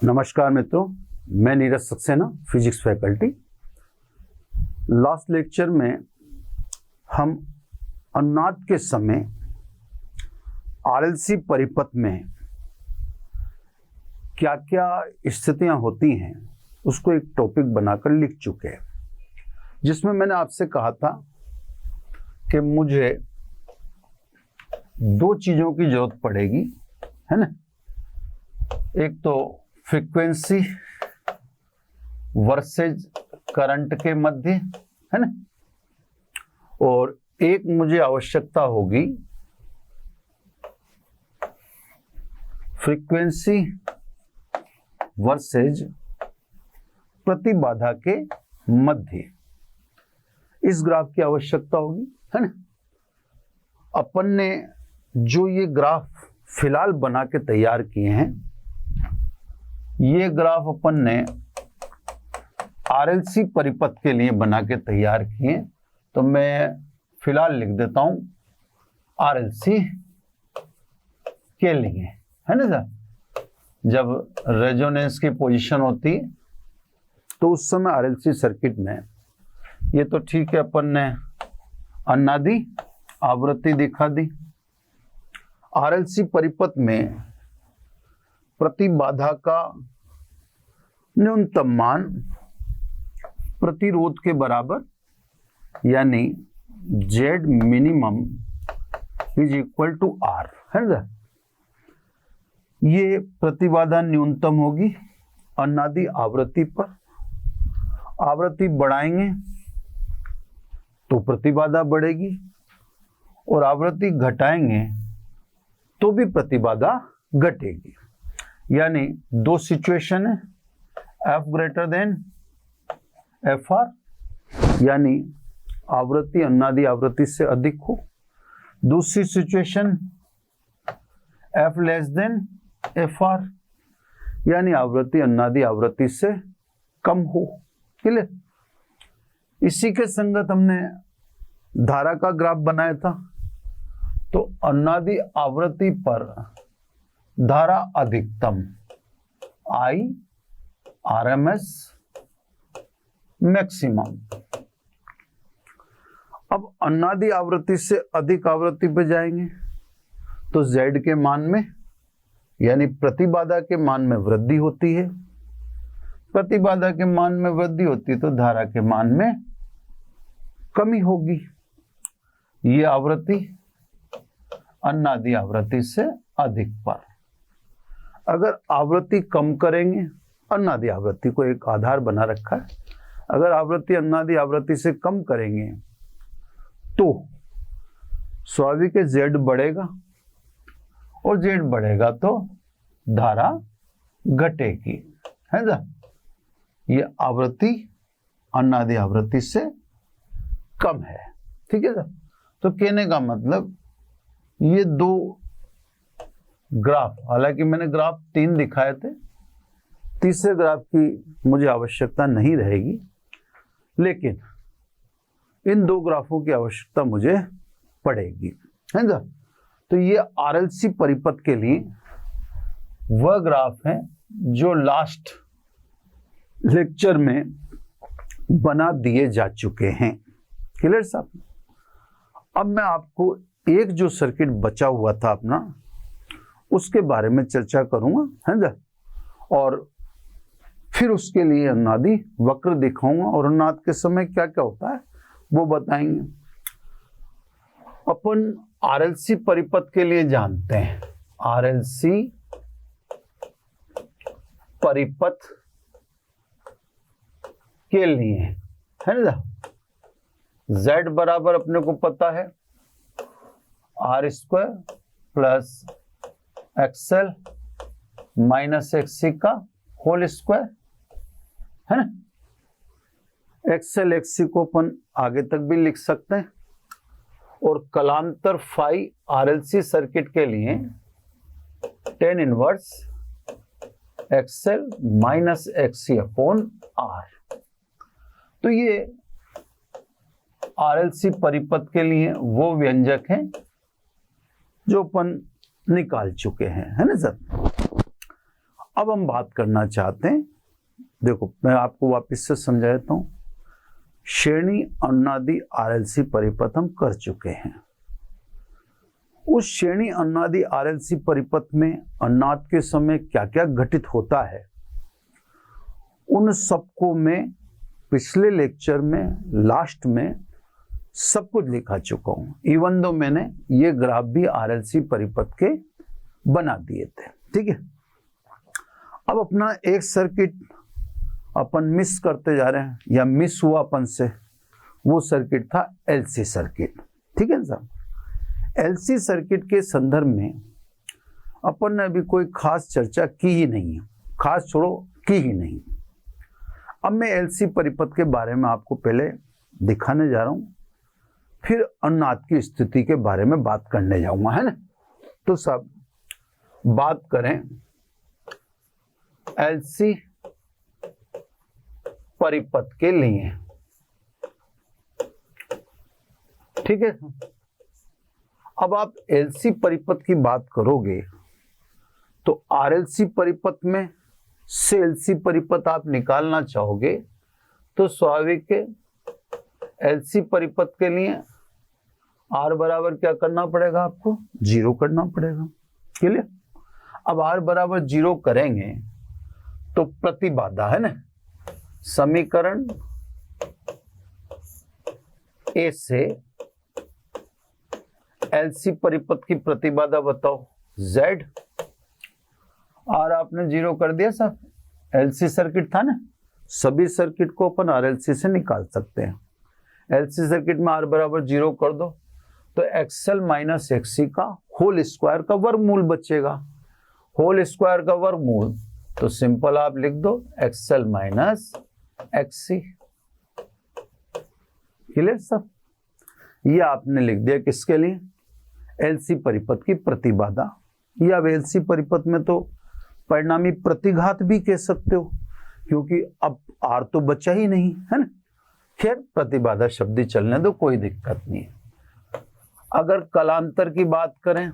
नमस्कार मित्रों, मैं Neeraj Saxena, physics faculty. Last lecture में हम अनुनाद के समय आरएलसी परिपथ में क्या क्या स्थितियां होती हैं उसको एक टॉपिक बनाकर लिख चुके हैं, जिसमें मैंने आपसे कहा था कि मुझे दो चीज़ों की जरूरत पड़ेगी, है ना। एक तो फ्रीक्वेंसी वर्सेज करंट के मध्य, है ना, और एक मुझे आवश्यकता होगी फ्रीक्वेंसी वर्सेज प्रतिबाधा के मध्य। इस ग्राफ की आवश्यकता होगी, है ना। अपन ने जो ये ग्राफ फिलहाल बना के तैयार किए हैं, ये ग्राफ अपन ने आरएलसी परिपथ के लिए बना के तैयार किए। तो मैं फिलहाल लिख देता हूं आरएलसी के लिए, है ना सर। जब रेजोनेंस की पोजीशन होती है तो उस समय आरएलसी सर्किट में ये तो ठीक है, अपन ने अनुनादी आवृत्ति दिखा दी। आरएलसी परिपथ में प्रतिबाधा का न्यूनतम मान प्रतिरोध के बराबर, यानी Z minimum is equal to R, है ना। ये प्रतिबाधा न्यूनतम होगी अनुनादी आवृत्ति पर। आवृत्ति बढ़ाएंगे तो प्रतिबाधा बढ़ेगी, और आवृत्ति घटाएंगे तो भी प्रतिबाधा घटेगी। यानी दो सिचुएशन है, F ग्रेटर देन FR, यानी आवृत्ति अनुनादी आवृत्ति से अधिक हो। दूसरी situation F less than FR, यानी आवृत्ति अनुनादी आवृत्ति से कम हो। क्लियर। इसी के संगत हमने धारा का ग्राफ बनाया था। तो अनुनादी आवृत्ति पर धारा अधिकतम I RMS मैक्सिमम। अब अनुनादी आवृत्ति से अधिक आवृत्ति पे जाएंगे तो Z के मान में, यानी प्रतिबाधा के मान में वृद्धि होती है। प्रतिबाधा के मान में वृद्धि होती है तो धारा के मान में कमी होगी। ये आवृत्ति अनुनादी आवृत्ति से अधिक पर। अगर आवृत्ति कम करेंगे, अनुनादी आवृत्ति को एक आधार बना रखा है, अगर आवृत्ति अनुनादी आवृत्ति से कम करेंगे तो स्वाभाविक है Z बढ़ेगा, और Z बढ़ेगा तो धारा घटेगी, है ना। ये आवृत्ति अनुनादी आवृत्ति से कम है, ठीक है सर। तो कहने का मतलब ये दो ग्राफ, हालांकि मैंने ग्राफ 3 दिखाए थे, तीसरे ग्राफ की मुझे आवश्यकता नहीं रहेगी, लेकिन इन दो ग्राफों की आवश्यकता मुझे पड़ेगी, है ना। तो ये आरएलसी परिपथ के लिए वह ग्राफ है जो लास्ट लेक्चर में बना दिए जा चुके हैं। क्लियर साहब। अब मैं आपको एक जो सर्किट बचा हुआ था अपना, उसके बारे में चर्चा करूंगा, है ना, और फिर उसके लिए अनुनादी वक्र दिखाऊंगा, और अनुनाद के समय क्या क्या होता है वो बताएंगे। अपन आरएलसी परिपथ के लिए जानते हैं, आरएलसी परिपथ के लिए, है ना, Z बराबर अपने को पता है R² plus XL minus XC का होल स्क्वायर, है ना। XL XC को अपन आगे तक भी लिख सकते हैं, और कलांतर फाई आरएलसी सर्किट के लिए tan inverse XL minus XC upon R। तो ये आरएलसी परिपथ के लिए वो व्यंजक हैं जो अपन निकाल चुके हैं, है ना सर। अब हम बात करना चाहते हैं, देखो मैं आपको वापस से समझा देता हूं। श्रेणी अनुनादि आरएलसी परिपथ हम कर चुके हैं। उस श्रेणी अनुनादि आरएलसी परिपथ में अनुनाद के समय क्या क्या घटित होता है, उन सबको मैं पिछले लेक्चर में लास्ट में सब कुछ लिखा चुका हूं। इवन दो मैंने ये ग्राफ भी आरएलसी परिपथ के बना दिए थे, ठीक है। अब अपना एक सर्किट अपन मिस करते जा रहे हैं, या मिस हुआ अपन से, वो सर्किट था एलसी सर्किट, ठीक है साहब। एलसी सर्किट के संदर्भ में अपन ने अभी कोई खास चर्चा की ही नहीं है, खास छोड़ो की ही नहीं। अब मैं एलसी परिपथ के बारे में आपको पहले दिखाने जा रहा हूं, फिर अनुनाद की स्थिति के बारे में बात करने जाऊंगा, है ना। तो सब बात करें एलसी परिपथ के लिए, ठीक है। अब आप एलसी परिपथ की बात करोगे तो आरएलसी परिपथ में से एलसी परिपथ आप निकालना चाहोगे तो स्वाभाविक है एलसी परिपथ के लिए आर बराबर क्या करना पड़ेगा, आपको 0 करना पड़ेगा, क्लियर। अब आर बराबर 0 करेंगे तो प्रतिबाधा, है ना, समीकरण ए से एलसी परिपथ की प्रतिबाधा बताओ, Z। आर आपने 0 कर दिया साहब, एलसी सर्किट था ना, सभी सर्किट को अपन आरएलसी से निकाल सकते हैं। एलसी सर्किट में आर बराबर 0 कर दो तो एक्सएल माइनस एक्सी का होल स्क्वायर का वर्गमूल बचेगा। होल स्क्वायर का वर्गमूल तो सिंपल आप लिख दो एक्सएल माइनस एक्सी, क्लियर सब। ये आपने लिख दिया किसके लिए, एलसी परिपथ की प्रतिबाधा, या अब एलसी परिपथ में तो परिणामी प्रतिघात भी कह सकते हो, क्योंकि अब आर तो बचा ही नहीं, है ना। खैर प्रतिबाधा शब्द ही चलने दो, कोई दिक्कत नहीं है। अगर कलांतर की बात करें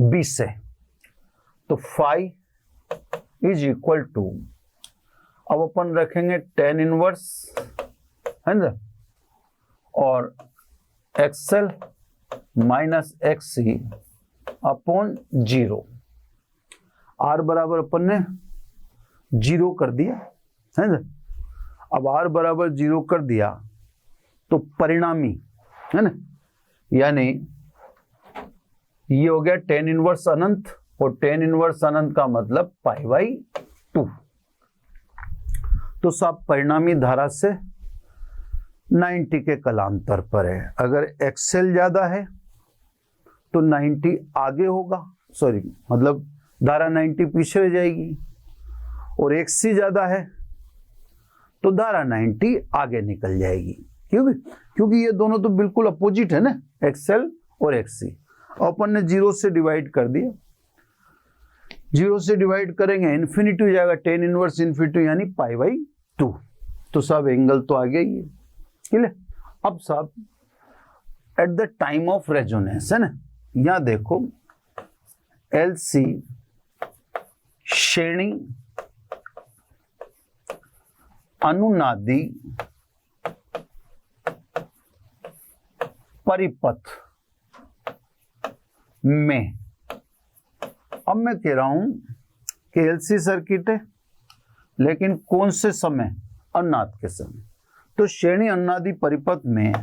बी से तो फाई इज इक्वल टू, अब अपन रखेंगे tan इनवर्स, है ना, और XL minus XC upon 0। R बराबर अपन ने 0 कर दिया, है ना। अब आर बराबर 0 कर दिया तो परिणामी, है ना, यानी ये हो गया tan इनवर्स अनंत, और tan इनवर्स अनंत का मतलब π/2। तो सब परिणामी धारा से 90 के कलांतर पर है। अगर एक्सएल ज्यादा है तो 90 आगे होगा, सॉरी मतलब धारा 90 पीछे रह जाएगी, और एक्सी ज्यादा है तो धारा 90 आगे निकल जाएगी। क्योंकि ये दोनों तो बिल्कुल अपोजिट है ना, एक्सएल और एक्सी। अपन ने 0 से डिवाइड कर दिया, 0 से डिवाइड करेंगे इन्फिनिटी हो जाएगा, tan इनवर्स इन्फिनिटी यानी π/2। तो सब एंगल तो आ गया ही, क्लियर। अब सब at the time of resonance, है ना, यहां देखो एलसी श्रेणी अनुनादी परिपथ में, अब मैं कह रहा हूं कि एलसी सर्किट है, लेकिन कौन से समय, अनुनाद के समय। तो श्रेणी अनुनादी परिपथ में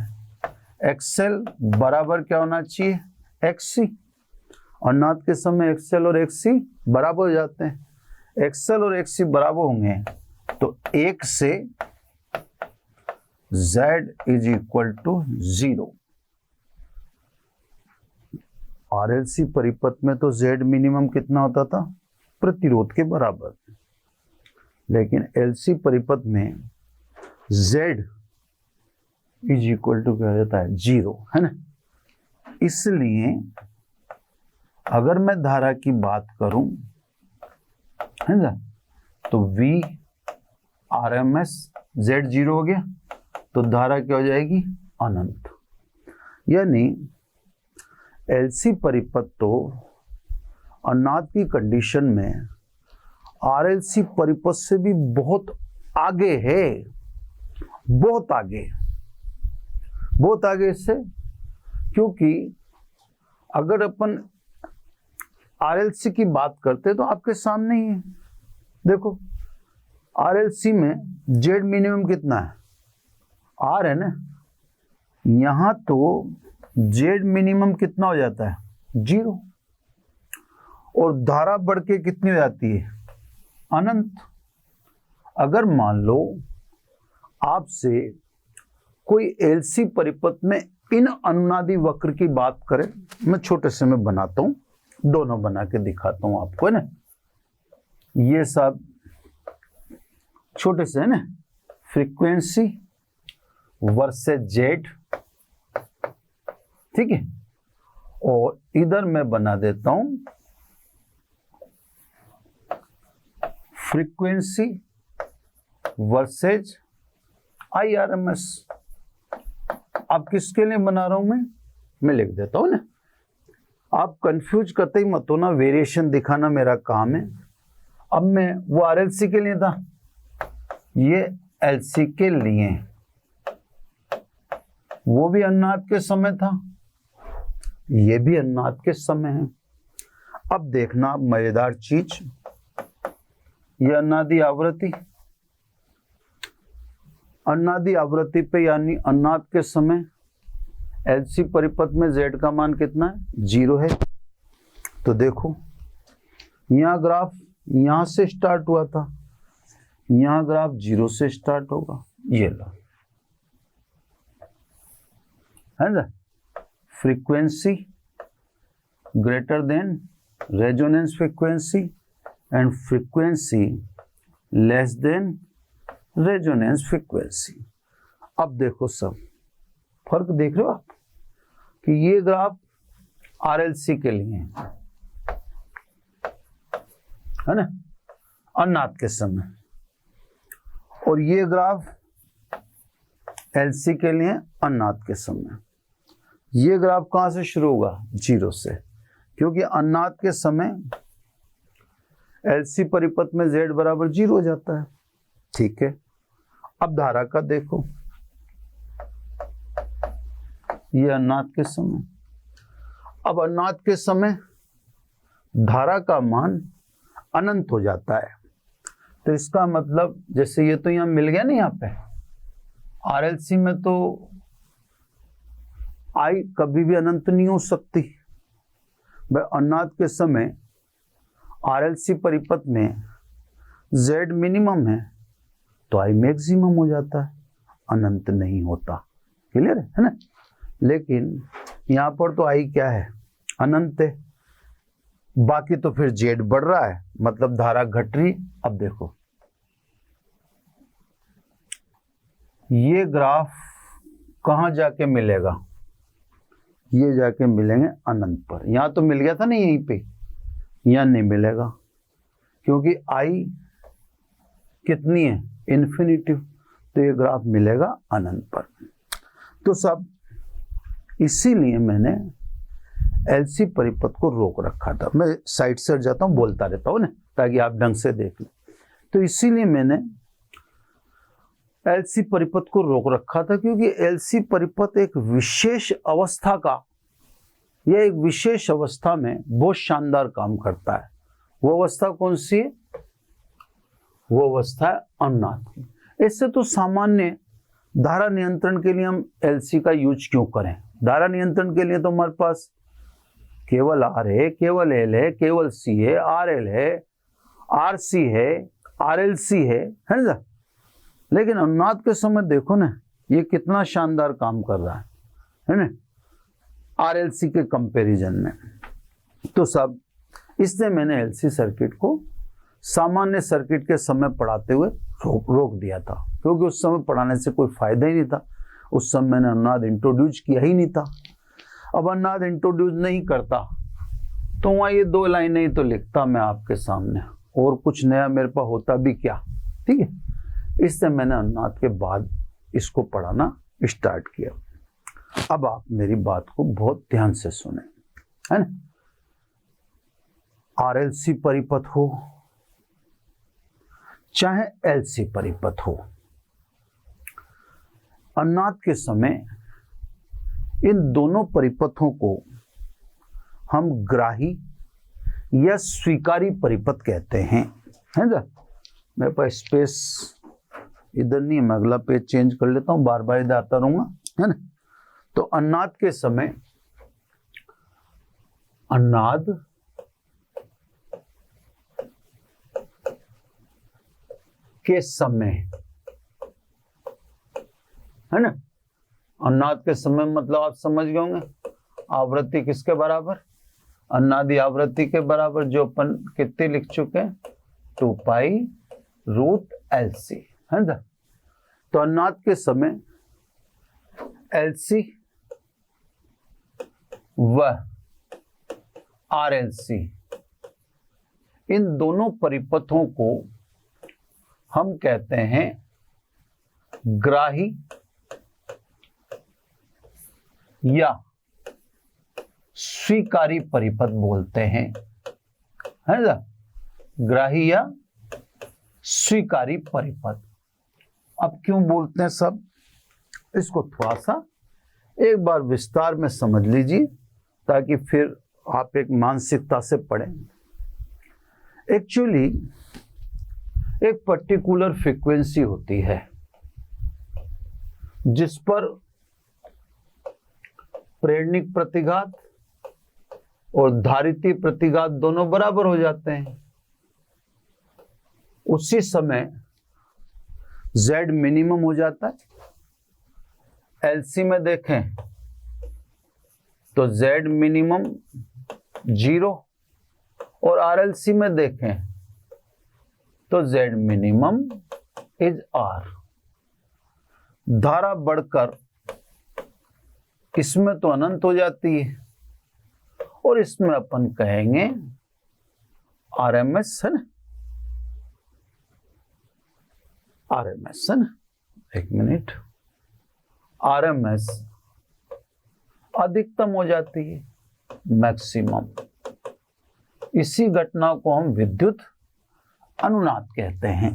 एक्सएल बराबर क्या होना चाहिए, एक्सी। अनुनाद के समय एक्सएल और एक्सी बराबर हो जाते हैं। एक्सएल और एक्सी बराबर होंगे तो 1 से Z is equal to 0। RLC परिपथ में तो Z मिनिमम कितना होता था, प्रतिरोध के बराबर, लेकिन एलसी परिपथ में Z इज इक्वल टू क्या हो जाता है, 0, है ना। इसलिए अगर मैं धारा की बात करूं, है ना, तो V RMS Z 0 हो गया तो धारा क्या हो जाएगी, अनंत। यानी एलसी परिपथ तो अनुनाद की कंडीशन में आरएलसी परिपथ से भी बहुत आगे है, बहुत आगे, बहुत आगे इससे, क्योंकि अगर अपन आरएलसी की बात करते तो आपके सामने ही है। देखो आरएलसी में जेड मिनिमम कितना है, आर है ना, यहां तो जेड मिनिमम कितना हो जाता है, 0, और धारा बढ़ के कितनी हो जाती है, अनंत। अगर मान लो आपसे कोई एलसी परिपथ में इन अनुनादी वक्र की बात करें, मैं छोटे से में बनाता हूं, दोनों बना के दिखाता हूं आपको, है ना, ये सब छोटे से है ना, फ्रीक्वेंसी वर्सेस जेड, ठीक है, और इधर मैं बना देता हूं फ्रीक्वेंसी वर्सेज IRMS। अब किसके लिए बना रहा हूं मैं लिख देता हूं ना, आप कंफ्यूज करते ही मत हो ना, वेरिएशन दिखाना मेरा काम है। अब मैं वो RLC के लिए था, ये LC के लिए, वो भी अनुनाद के समय था, ये भी अनुनाद के समय है। अब देखना मजेदार चीज, ये अनुनादी आवृत्ति, अनुनादी आवृत्ति पे यानी अनुनाद के समय LC परिपथ में Z का मान कितना है, 0 है। तो देखो यहां ग्राफ यहां से स्टार्ट हुआ था, यहां ग्राफ 0 से स्टार्ट होगा, ये लो है ना, frequency greater than resonance frequency and frequency less than resonance frequency. अब देखो सब फर्क देख रहे हो आप कि ये ग्राफ RLC के लिए है ना, अनुनाद के समय, और ये ग्राफ LC के लिए अनुनाद के समय। ये ग्राफ कहां से शुरू होगा, 0 से, क्योंकि अनुनाद के समय LC परिपथ में Z बराबर 0 हो जाता है, ठीक है। अब धारा का देखो, ये अनुनाद के समय, अब अनुनाद के समय धारा का मान अनंत हो जाता है, तो इसका मतलब जैसे ये तो यहां मिल गया ना, यहां पे RLC में तो I कभी भी अनंत नहीं हो सकती भाई। अनुनाद के समय RLC परिपथ में Z मिनिमम है तो I मैक्सिमम हो जाता है, अनंत नहीं होता, क्लियर है ना। लेकिन यहां पर तो I क्या है, अनंत है, बाकी तो फिर Z बढ़ रहा है, मतलब धारा घट रही। अब देखो ये ग्राफ कहां जाके मिलेगा, ये जाके मिलेंगे अनंत पर। यहां तो मिल गया था ना यहीं पे, यहां नहीं मिलेगा क्योंकि I कितनी है, इन्फिनिटी, तो ये ग्राफ मिलेगा अनंत पर। तो सब इसीलिए मैंने LC परिपथ को रोक रखा था। मैं साइड से जाता हूं, बोलता रहता हूं ना, ताकि आप ढंग से देख लें। तो इसीलिए मैंने LC परिपथ को रोक रखा था, क्योंकि LC परिपथ एक विशेष अवस्था का, यह एक विशेष अवस्था में बहुत शानदार काम करता है। वो अवस्था कौन सी है, वो अवस्था है अनुनाद की। इससे तो सामान्य धारा नियंत्रण के लिए हम LC का यूज क्यों करें, धारा नियंत्रण के लिए तो हमारे पास केवल R है, केवल L है, केवल C है, RL है, RC है, RLC है ना। लेकिन अनुनाद के समय देखो ना, ये कितना शानदार काम कर रहा है ना, RLC के कंपैरिजन में। तो सब इसलिए मैंने LC सर्किट को सामान्य सर्किट के समय पढ़ाते हुए रोक दिया था, क्योंकि उस समय पढ़ाने से कोई फायदा ही नहीं था। उस समय मैंने अनुनाद इंट्रोड्यूस किया ही नहीं था। अब अनुनाद इंट्रोड्यूस नहीं करता तो वहाँ ये 2 लाइनें ही तो लिखता मैं आपके सामने, और कुछ नया मेरे पास होता भी क्या, ठीक है। इससे मैंने अनुनाद के बाद इसको पढ़ाना स्टार्ट किया। अब आप मेरी बात को बहुत ध्यान से सुने, है ना। RLC परिपथ हो चाहे एलसी परिपथ हो, अनुनाद के समय इन दोनों परिपथों को हम ग्राही या स्वीकारी परिपथ कहते हैं, है ना। मेरे पास स्पेस इधर नहीं है, मैं अगला पेज चेंज कर लेता हूं, बार बार इधर आता रहूंगा, है ना। तो अनुनाद के समय अनुनाद के समय, है ना, अनुनाद के समय मतलब आप समझ गए होंगे, आवृत्ति किसके बराबर, अनुनादी आवृत्ति के बराबर, जो अपन कितने लिख चुके हैं, 2 पाई रूट LC, है ना। तो अनुनाद के समय LC व RLC इन दोनों परिपथों को हम कहते हैं ग्राही या स्वीकारी परिपथ बोलते हैं, है ना, ग्राही या स्वीकारी परिपथ। अब क्यों बोलते हैं सब, इसको थोड़ा सा एक बार विस्तार में समझ लीजिए ताकि फिर आप एक मानसिकता से पढ़ें। एक्चुअली एक पर्टिकुलर फ्रीक्वेंसी होती है जिस पर प्रेरणिक प्रतिघात और धारिती प्रतिघात दोनों बराबर हो जाते हैं। उसी समय Z मिनिमम हो जाता है। LC में देखें तो Z मिनिमम 0 और RLC में देखें तो Z मिनिमम इज R। धारा बढ़कर इसमें तो अनंत हो जाती है और इसमें अपन कहेंगे RMS, है ना, RMS, है ना, एक मिनट, RMS अधिकतम हो जाती है, मैक्सिमम। इसी घटना को हम विद्युत अनुनाद कहते हैं,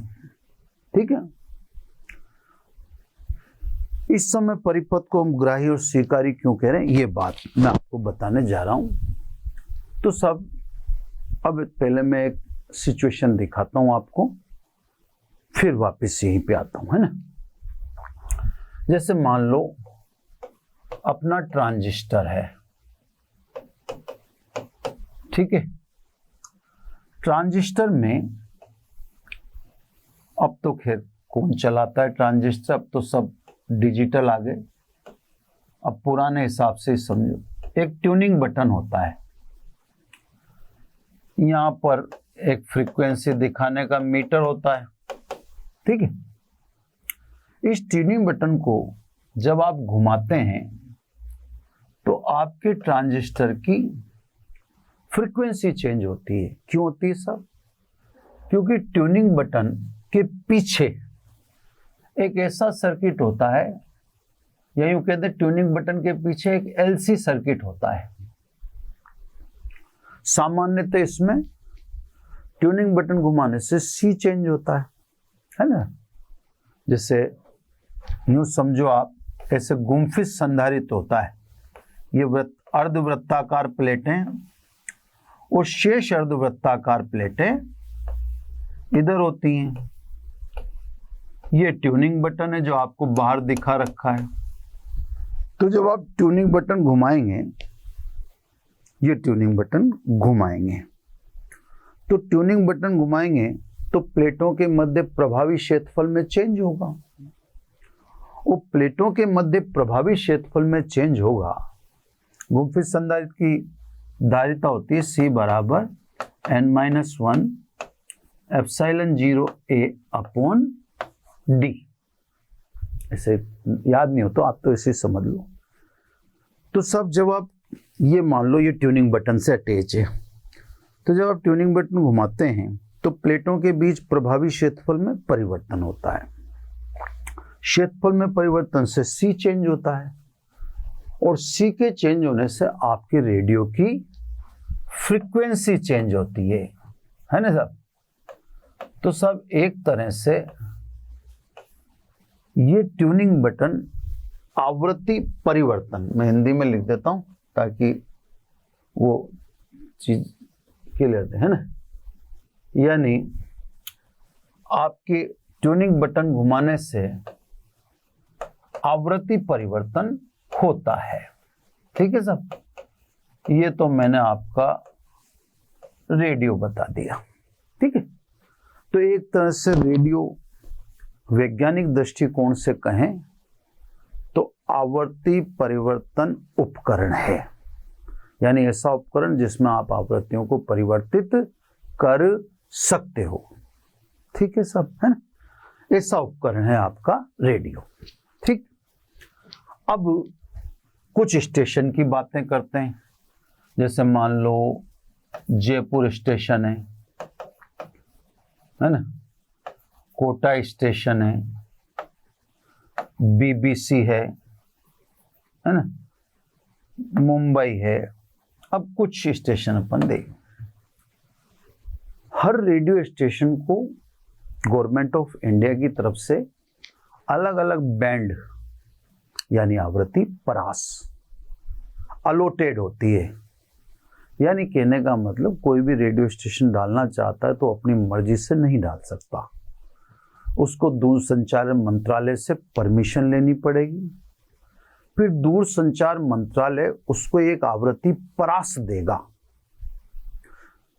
ठीक है। इस समय परिपथ को हम ग्राही और स्वीकारी क्यों कह रहे हैं, ये बात मैं आपको बताने जा रहा हूं। तो सब, अब पहले मैं एक सिचुएशन दिखाता हूं आपको, फिर वापस यहीं पे आता हूं, है ना। जैसे मान लो अपना ट्रांजिस्टर है, ठीक है। ट्रांजिस्टर में अब तो खैर कौन चलाता है ट्रांजिस्टर, अब तो सब डिजिटल आ गए। अब पुराने हिसाब से समझो, एक ट्यूनिंग बटन होता है, यहां पर एक फ्रीक्वेंसी दिखाने का मीटर होता है, ठीक है। इस ट्यूनिंग बटन को जब आप घुमाते हैं तो आपके ट्रांजिस्टर की फ्रीक्वेंसी चेंज होती है। क्यों होती है सब, क्योंकि ट्यूनिंग बटन के पीछे एक ऐसा सर्किट होता है, या यूं कहते हैं ट्यूनिंग बटन के पीछे एक LC सर्किट होता है। सामान्यतः इसमें ट्यूनिंग बटन घुमाने से C चेंज होता है ना। जैसे यूं समझो आप, ऐसे गुम्फित संधारित्र होता है, ये अर्धवृत्ताकार प्लेटें और शेष अर्धवृत्ताकार प्लेटें इधर होती हैं। ये ट्यूनिंग बटन है जो आपको बाहर दिखा रखा है। तो जब आप ट्यूनिंग बटन घुमाएंगे, ये ट्यूनिंग बटन घुमाएंगे, तो ट्यूनिंग बटन घुमाएंगे तो प्लेटों के मध्य प्रभावी क्षेत्रफल में चेंज होगा। वो प्लेटों के मध्य प्रभावी क्षेत्रफल में चेंज होगा। गुम्फित संधारित्र की धारिता होती है C बराबर n-1 epsilon 0 A upon D। ऐसे याद नहीं हो तो आप तो ऐसे समझ लो। तो सब जब आप ये मान लो ये ट्यूनिंग बटन से अटैच है, तो जब आप ट्यूनिंग बटन घुमाते हैं तो प्लेटों के बीच प्रभावी क्षेत्रफल में परिवर्तन होता है। क्षेत्रफल में परिवर्तन से C चेंज होता है और C के चेंज होने से आपके रेडियो की फ्रीक्वेंसी चेंज होती है ना साहब। तो सब एक तरह से ये ट्यूनिंग बटन आवृत्ति परिवर्तन, मैं हिंदी में लिख देता हूं ताकि वो चीज क्लियर है ना, यानी आपके ट्यूनिंग बटन घुमाने से आवृत्ति परिवर्तन होता है। ठीक है साहब, ये तो मैंने आपका रेडियो बता दिया। ठीक है, तो एक तरह से रेडियो वैज्ञानिक दृष्टिकोण से कहें तो आवर्ती परिवर्तन उपकरण है, यानी ऐसा उपकरण जिसमें आप आवृत्तियों को परिवर्तित कर सकते हो। ठीक है सब, है ना, ऐसा उपकरण है आपका रेडियो। ठीक, अब कुछ स्टेशन की बातें करते हैं। जैसे मान लो जयपुर स्टेशन है ना, कोटा स्टेशन है, बीबीसी है ना, मुंबई है। अब कुछ स्टेशन अपन देखें। हर रेडियो स्टेशन को गवर्नमेंट ऑफ इंडिया की तरफ से अलग अलग बैंड यानी आवृत्ति परास अलॉटेड होती है। यानी कहने का मतलब कोई भी रेडियो स्टेशन डालना चाहता है तो अपनी मर्जी से नहीं डाल सकता, उसको दूरसंचार मंत्रालय से परमिशन लेनी पड़ेगी। फिर दूरसंचार मंत्रालय उसको एक आवृत्ति परास देगा।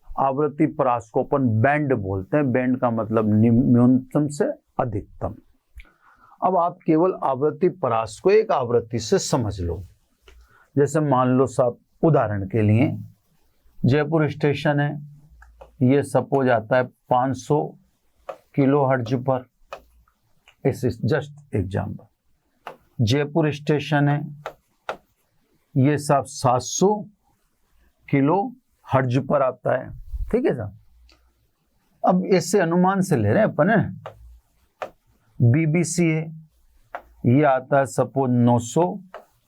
आवृत्ति परास को अपन बैंड बोलते हैं। बैंड का मतलब न्यूनतम से अधिकतम। अब आप केवल आवृत्ति परास को एक आवृत्ति से समझ लो। जैसे मान लो साहब, उदाहरण के लिए जयपुर स्टेशन है, ये सपोज आता है 500 किलो हर्ट्ज पर। इस जस्ट एग्जाम्पल। जयपुर स्टेशन है, ये सब 700 किलो हर्ट्ज पर आता है। ठीक है साहब, अब इससे अनुमान से ले रहे हैं अपन है। बीबीसी है, ये आता है सपोज 900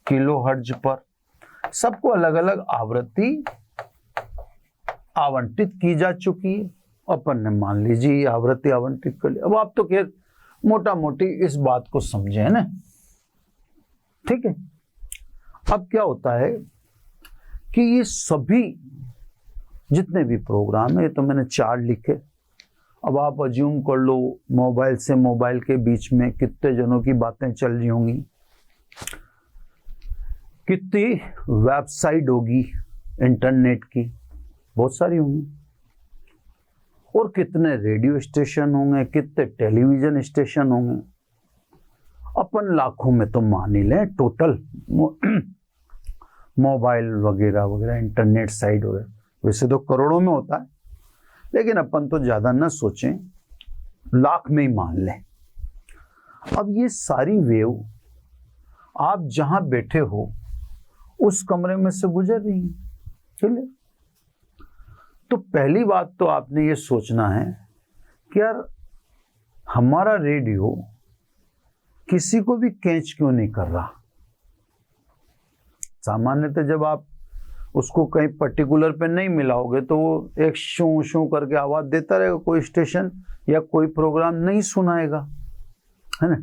किलो हर्ट्ज पर। सबको अलग अलग आवृत्ति आवंटित की जा चुकी है। अपन ने मान लीजिए आवृत्ति आवंटित कर ली। अब आप तो खैर मोटा मोटी इस बात को समझे है ना। ठीक है, अब क्या होता है कि ये सभी जितने भी प्रोग्राम है, तो मैंने 4 लिखे। अब आप अज्यूम कर लो मोबाइल से मोबाइल के बीच में कितने जनों की बातें चल रही होंगी, कितनी वेबसाइट होगी इंटरनेट की, बहुत सारी होंगी। और कितने रेडियो स्टेशन होंगे, कितने टेलीविजन स्टेशन होंगे। अपन लाखों में तो मान ही लें टोटल मोबाइल वगैरह वगैरह इंटरनेट साइट वगैरह, वैसे तो करोड़ों में होता है, लेकिन अपन तो ज्यादा न सोचें, लाख में ही मान लें। अब ये सारी वेव आप जहां बैठे हो उस कमरे में से गुजर रही है। चलिए, तो पहली बात तो आपने ये सोचना है कि यार हमारा रेडियो किसी को भी कैच क्यों नहीं कर रहा। सामान्यतः जब आप उसको कहीं पर्टिकुलर पे नहीं मिलाओगे तो वो एक शू शू करके आवाज देता रहेगा, कोई स्टेशन या कोई प्रोग्राम नहीं सुनाएगा, है ना।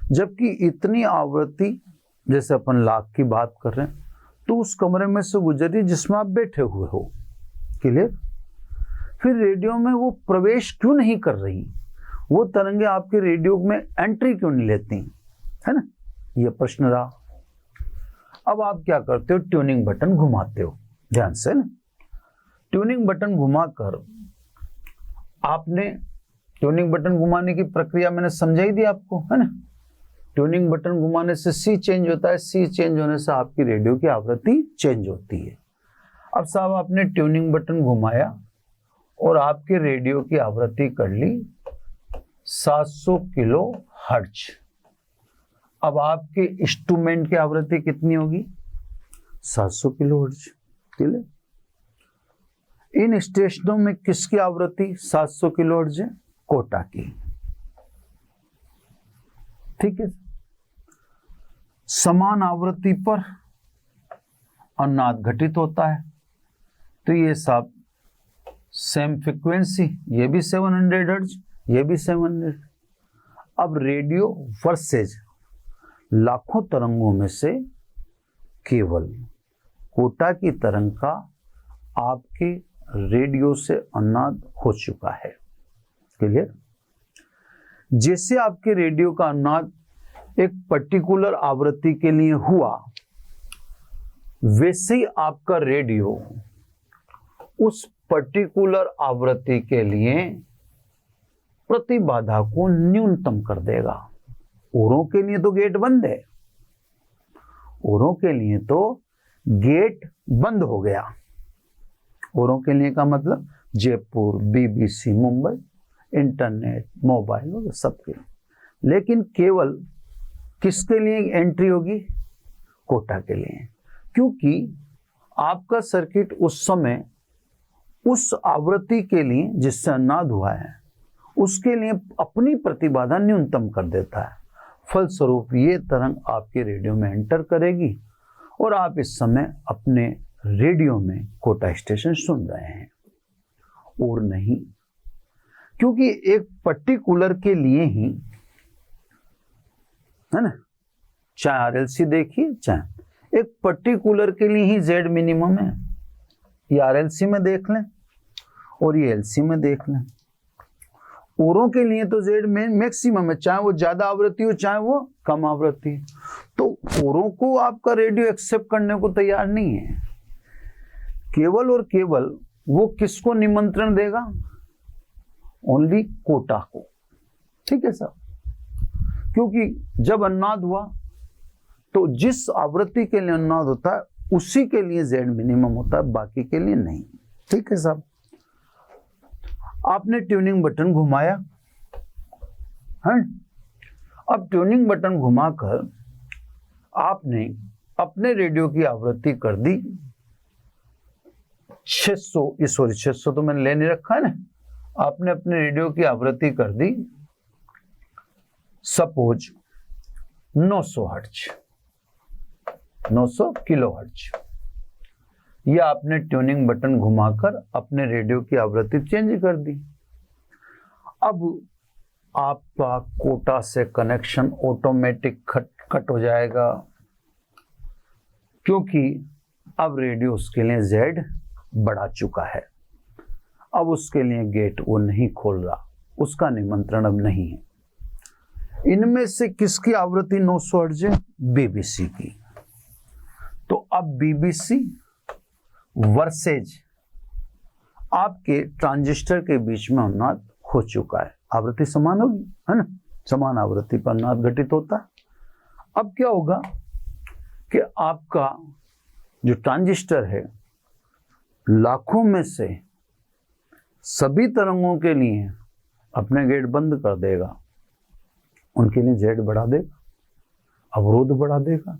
जबकि इतनी आवृत्ति, जैसे अपन लाख की बात कर रहे हैं, तो उस कमरे में से गुजरी जिसमें आप बैठे हुए हो। क्लियर। फिर रेडियो में वो प्रवेश क्यों नहीं कर रही, वो तरंगे आपके रेडियो में एंट्री क्यों नहीं लेती, है ना, ये प्रश्न रहा। अब आप क्या करते हो, ट्यूनिंग बटन घुमाते हो, ध्यान से ना। ट्यूनिंग बटन घुमाकर आपने, ट्यूनिंग बटन घुमाने की प्रक्रिया मैंने समझाई दी आपको, है ना। ट्यूनिंग बटन घुमाने से सी चेंज होता है, सी चेंज होने से आपकी रेडियो की आवृत्ति चेंज होती है। अब साहब आपने ट्यूनिंग बटन घुमाया और आपके रेडियो की आवृत्ति कर ली 700 किलो हर्ट्ज। अब आपके इंस्ट्रूमेंट की आवृत्ति कितनी होगी, 700 किलो हर्ट्ज। क्लियर। इन स्टेशनों में किसकी आवृत्ति 700 किलो हर्ट्ज है, कोटा की। ठीक है, समान आवृत्ति पर अनुनाद घटित होता है। तो ये सब सेम फ्रीक्वेंसी, ये भी 700 हर्ट्ज, ये भी 700। अब रेडियो वर्सेज लाखों तरंगों में से केवल कोटा की तरंग का आपके रेडियो से अनुनाद हो चुका है। क्लियर? जैसे आपके रेडियो का अनुनाद एक पर्टिकुलर आवृत्ति के लिए हुआ, वैसे ही आपका रेडियो उस पर्टिकुलर आवृत्ति के लिए प्रतिबाधा को न्यूनतम कर देगा। औरों के लिए तो गेट बंद है, औरों के लिए तो गेट बंद हो गया। औरों के लिए का मतलब Jaipur, BBC, Mumbai, internet, mobile वगैरह सबके। लेकिन केवल किसके लिए एंट्री होगी? कोटा के लिए, क्योंकि आपका सर्किट उस समय उस आवृत्ति के लिए जिससे अनुनाद हुआ है उसके लिए अपनी प्रतिबाधा न्यूनतम कर देता है। फलस्वरूप ये तरंग आपके रेडियो में एंटर करेगी और आप इस समय अपने रेडियो में कोटा स्टेशन सुन रहे हैं, और नहीं, क्योंकि एक पर्टिकुलर के लिए ही है ना, चाहे आरएलसी देखिए, चाहे एक पर्टिकुलर के लिए ही जेड मिनिमम है। ये आरएलसी में देख लें और ये एलसी में देख लें। औरों के लिए तो जेड में मैक्सिमम है, चाहे वो ज्यादा आवृत्ति हो चाहे वो कम आवृत्ति। तो औरों को आपका रेडियो एक्सेप्ट करने को तैयार नहीं है। केवल और केवल वो किसको निमंत्रण देगा? ओनली कोटा को। ठीक है सर? क्योंकि जब अनुनाद हुआ तो जिस आवृत्ति के लिए अनुनाद होता है उसी के लिए जेड मिनिमम होता है, बाकी के लिए नहीं। ठीक है साहब? आपने ट्यूनिंग बटन घुमाया है। अब ट्यूनिंग बटन घुमाकर आपने अपने रेडियो की आवृत्ति कर दी 600, सॉरी 600 तो मैंने ले नहीं रखा है ना। आपने अपने रेडियो की आवृत्ति कर दी सपोज 900 हर्ट्ज, 900 किलो हर्ट्ज। या आपने ट्यूनिंग बटन घुमाकर अपने रेडियो की आवृत्ति चेंज कर दी। अब आपका कोटा से कनेक्शन ऑटोमेटिक कट हो जाएगा, क्योंकि अब रेडियो उसके लिए जेड बढ़ा चुका है। अब उसके लिए गेट वो नहीं खोल रहा, उसका निमंत्रण अब नहीं है। इनमें से किसकी आवृत्ति 900 हर्ट्ज है? बीबीसी की। तो अब बीबीसी वर्सेज आपके ट्रांजिस्टर के बीच में अनुनाद हो चुका है। आवृत्ति समान होगी, है ना? समान आवृत्ति पर अनुनाद घटित होता है। अब क्या होगा कि आपका जो ट्रांजिस्टर है लाखों में से सभी तरंगों के लिए अपने गेट बंद कर देगा, उनके लिए जेड बढ़ा देगा, अवरोध बढ़ा देगा।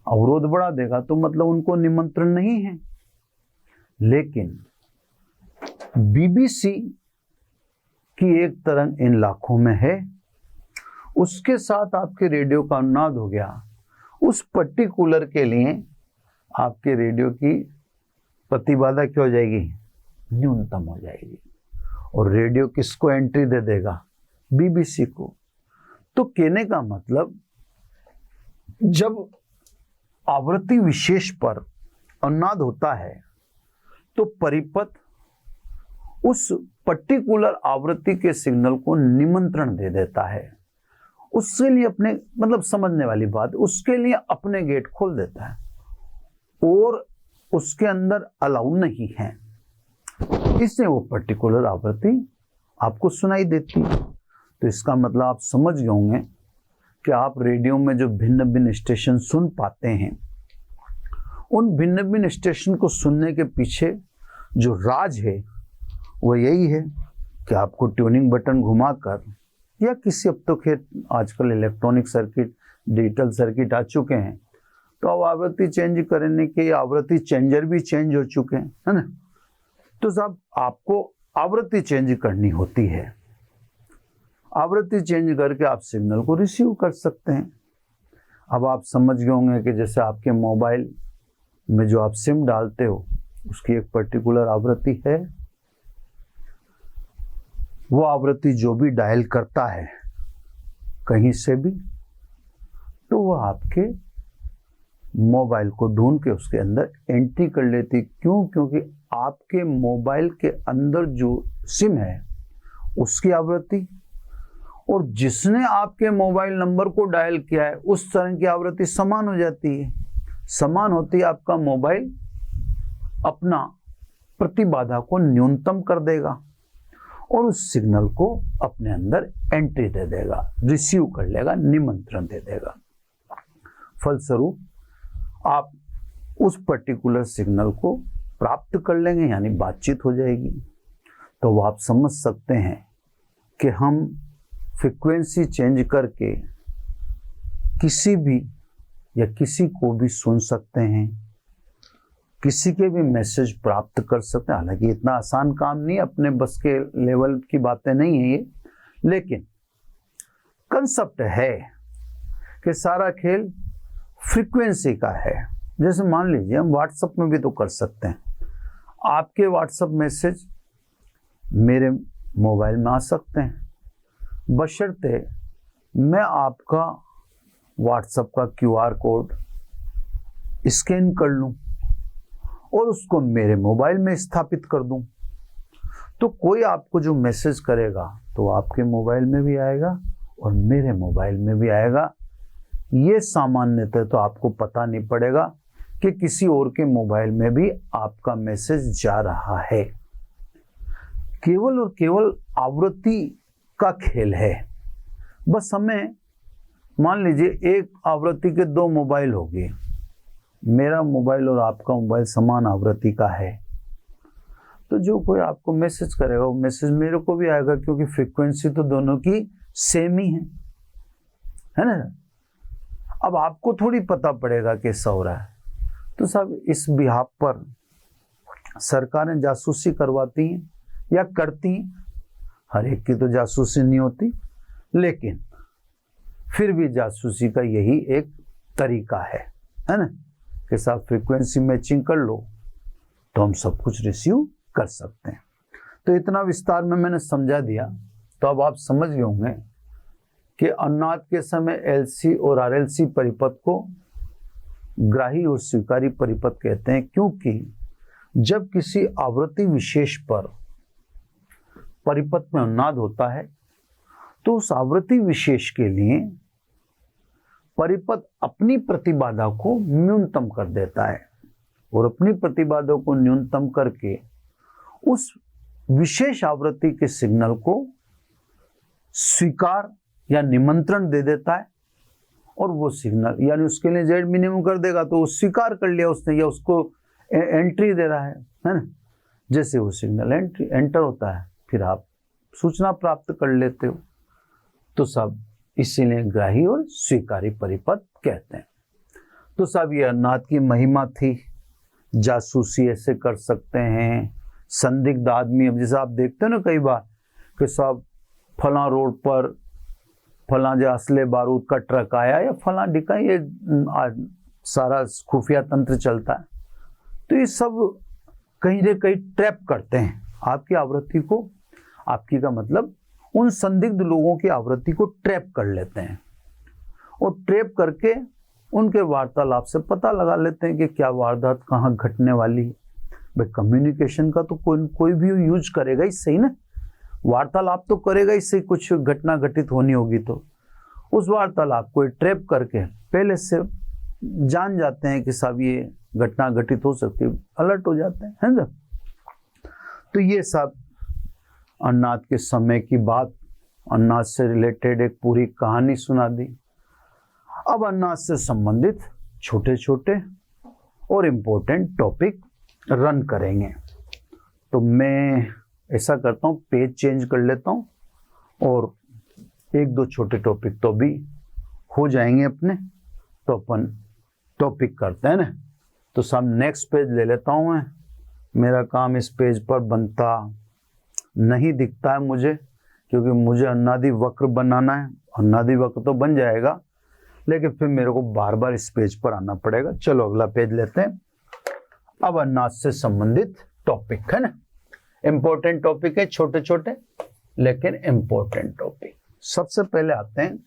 अवरोध बढ़ा देगा तो मतलब उनको निमंत्रण नहीं है। लेकिन बीबीसी की एक तरंग इन लाखों में है, उसके साथ आपके रेडियो का अनुनाद हो गया, उस पर्टिकुलर के लिए आपके रेडियो की प्रतिबाधा क्या हो जाएगी? न्यूनतम हो जाएगी। और रेडियो किसको एंट्री दे देगा? बीबीसी को। तो कहने का मतलब जब आवृत्ति विशेष पर अनुनाद होता है तो परिपथ उस पर्टिकुलर आवृत्ति के सिग्नल को निमंत्रण दे देता है। उसके लिए अपने, मतलब समझने वाली बात, उसके लिए अपने गेट खोल देता है और उसके अंदर अलाउ नहीं है, इससे वो पर्टिकुलर आवृत्ति आपको सुनाई देती है। तो इसका मतलब आप समझ गए होंगे कि आप रेडियो में जो भिन्न भिन्न स्टेशन सुन पाते हैं, उन भिन्न भिन्न स्टेशन को सुनने के पीछे जो राज है वो यही है कि आपको ट्यूनिंग बटन घुमाकर या किसी, अब तो खैर आजकल इलेक्ट्रॉनिक सर्किट, डिजिटल सर्किट आ चुके हैं, तो अब आवृत्ति चेंज करने के आवृत्ति चेंजर भी चेंज हो चुके हैं, है ना? तो साहब आपको आवृत्ति चेंज करनी होती है। आवृत्ति चेंज करके आप सिग्नल को रिसीव कर सकते हैं। अब आप समझ गए होंगे कि जैसे आपके मोबाइल में जो आप सिम डालते हो उसकी एक पर्टिकुलर आवृत्ति है। वो आवृत्ति जो भी डायल करता है कहीं से भी, तो वो आपके मोबाइल को ढूंढ के उसके अंदर एंट्री कर लेती। क्यों? क्योंकि आपके मोबाइल के अंदर जो सिम है उसकी आवृत्ति और जिसने आपके मोबाइल नंबर को डायल किया है उस तरह की आवृत्ति समान हो जाती है। समान होती है, आपका मोबाइल अपना प्रतिबाधा को न्यूनतम कर देगा और उस सिग्नल को अपने अंदर एंट्री दे देगा, रिसीव कर लेगा, निमंत्रण दे देगा। फलस्वरूप आप उस पर्टिकुलर सिग्नल को प्राप्त कर लेंगे, यानी बातचीत हो जाएगी। तो वो आप समझ सकते हैं कि हम फ्रीक्वेंसी चेंज करके किसी भी या किसी को भी सुन सकते हैं, किसी के भी मैसेज प्राप्त कर सकते हैं। हालांकि इतना आसान काम नहीं, अपने बस के लेवल की बातें नहीं है ये, लेकिन कंसेप्ट है कि सारा खेल फ्रीक्वेंसी का है। जैसे मान लीजिए हम व्हाट्सएप में भी तो कर सकते हैं, आपके व्हाट्सएप मैसेज मेरे मोबाइल में आ सकते हैं, बशर्ते मैं आपका व्हाट्सएप का QR कोड स्कैन कर लूं और उसको मेरे मोबाइल में स्थापित कर दूं। तो कोई आपको जो मैसेज करेगा तो आपके मोबाइल में भी आएगा और मेरे मोबाइल में भी आएगा। ये सामान्यतः तो आपको पता नहीं पड़ेगा कि किसी और के मोबाइल में भी आपका मैसेज जा रहा है। केवल और केवल आवृत्ति का खेल है। बस हमें मान लीजिए एक आवृत्ति के दो मोबाइल हो गए, मेरा मोबाइल और आपका मोबाइल समान आवृत्ति का है, तो जो कोई आपको मैसेज करेगा वो मैसेज मेरे को भी आएगा, क्योंकि फ्रीक्वेंसी तो दोनों की सेम ही है ना। अब आपको थोड़ी पता पड़ेगा कैसा हो रहा है। तो साहब इस बिहाफ पर सरकारें जासूसी करवाती हैं या करती हैं, हर एक की तो जासूसी नहीं होती, लेकिन फिर भी जासूसी का यही एक तरीका है ना, कि साहब फ्रीक्वेंसी मैचिंग कर लो तो हम सब कुछ रिसीव कर सकते हैं। तो इतना विस्तार में मैंने समझा दिया, तो अब आप समझ गए होंगे कि अनुनाद के समय LC और RLC परिपथ को ग्राही और स्वीकारी परिपथ कहते हैं, क्योंकि जब किसी आवृत्ति विशेष पर परिपथ में अनुनाद होता है तो उस आवृत्ति विशेष के लिए परिपथ अपनी प्रतिबाधा को न्यूनतम कर देता है और अपनी प्रतिबाधा को न्यूनतम करके उस विशेष आवृत्ति के सिग्नल को स्वीकार या निमंत्रण दे देता है और वो सिग्नल यानी उसके लिए Z मिनिमम कर देगा, तो वो स्वीकार कर लिया उसने या उसको एंट्री दे रहा है ना। जैसे वो सिग्नल एंटर होता है फिर आप सूचना प्राप्त कर लेते हो। तो सब इसीलिए ग्राही और स्वीकारी परिपथ कहते हैं। तो सब ये अनुनाद की महिमा थी। जासूसी ऐसे कर सकते हैं, संदिग्ध आदमी, अब जैसे आप देखते हो ना कई बार कि सब फला रोड पर फला जो असले बारूद का ट्रक आया या फला डिका, ये सारा खुफिया तंत्र चलता है। तो ये सब कहीं ना कहीं ट्रैप करते हैं आपकी आवृत्ति को। आपकी का मतलब उन संदिग्ध लोगों की आवृत्ति को ट्रैप कर लेते हैं और ट्रैप करके उनके वार्तालाप से पता लगा लेते हैं कि क्या वारदात कहाँ घटने वाली है। भाई कम्युनिकेशन का तो कोई भी यूज करेगा ही सही ना, वार्तालाप तो करेगा इससे कुछ घटना घटित होनी होगी, तो उस वार्तालाप को ट्रैप करके पहले से जान जाते हैं कि साहब ये घटना घटित हो सकती है, अलर्ट हो जाते हैं, है ना। तो ये सब अनुनाद के समय की बात, अनुनाद से रिलेटेड एक पूरी कहानी सुना दी। अब अनुनाद से संबंधित छोटे छोटे और इम्पोर्टेंट टॉपिक रन करेंगे। तो मैं ऐसा करता हूँ, पेज चेंज कर लेता हूँ और एक दो छोटे टॉपिक तो भी हो जाएंगे अपने, तो अपन टॉपिक करते हैं ना। तो सब नेक्स्ट पेज ले लेता हूँ मैं। मेरा काम इस पेज पर बनता नहीं दिखता है मुझे, क्योंकि मुझे अनुनादी वक्र बनाना है। अनुनादी वक्र तो बन जाएगा, लेकिन फिर मेरे को बार बार इस पेज पर आना पड़ेगा। चलो अगला पेज लेते हैं। अब अन्नाद से संबंधित टॉपिक है ना, इंपॉर्टेंट टॉपिक है, छोटे छोटे लेकिन इंपॉर्टेंट टॉपिक। सबसे पहले आते हैं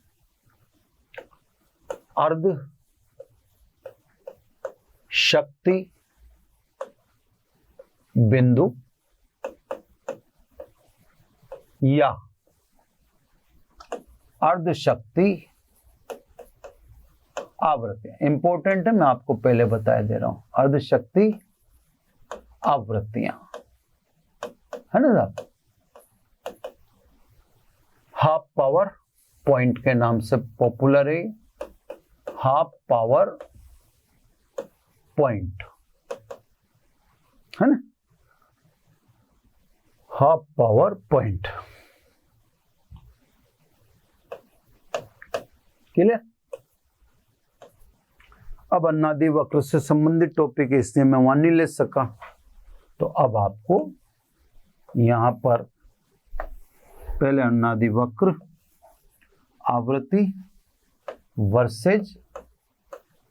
अर्ध शक्ति बिंदु या अर्ध शक्ति आवृत्तियां। इंपॉर्टेंट है, मैं आपको पहले बताया दे रहा हूं। अर्ध शक्ति आवृत्तियां है ना साहब, हाफ पावर पॉइंट के नाम से पॉपुलर है। हाफ पावर पॉइंट है ना, हाफ पावर पॉइंट। क्लियर? अब अन्नादि वक्र से संबंधित टॉपिक है, इसलिए मैं वहां नहीं ले सका, तो अब आपको यहां पर पहले अन्नादि वक्र आवृत्ति वर्सेज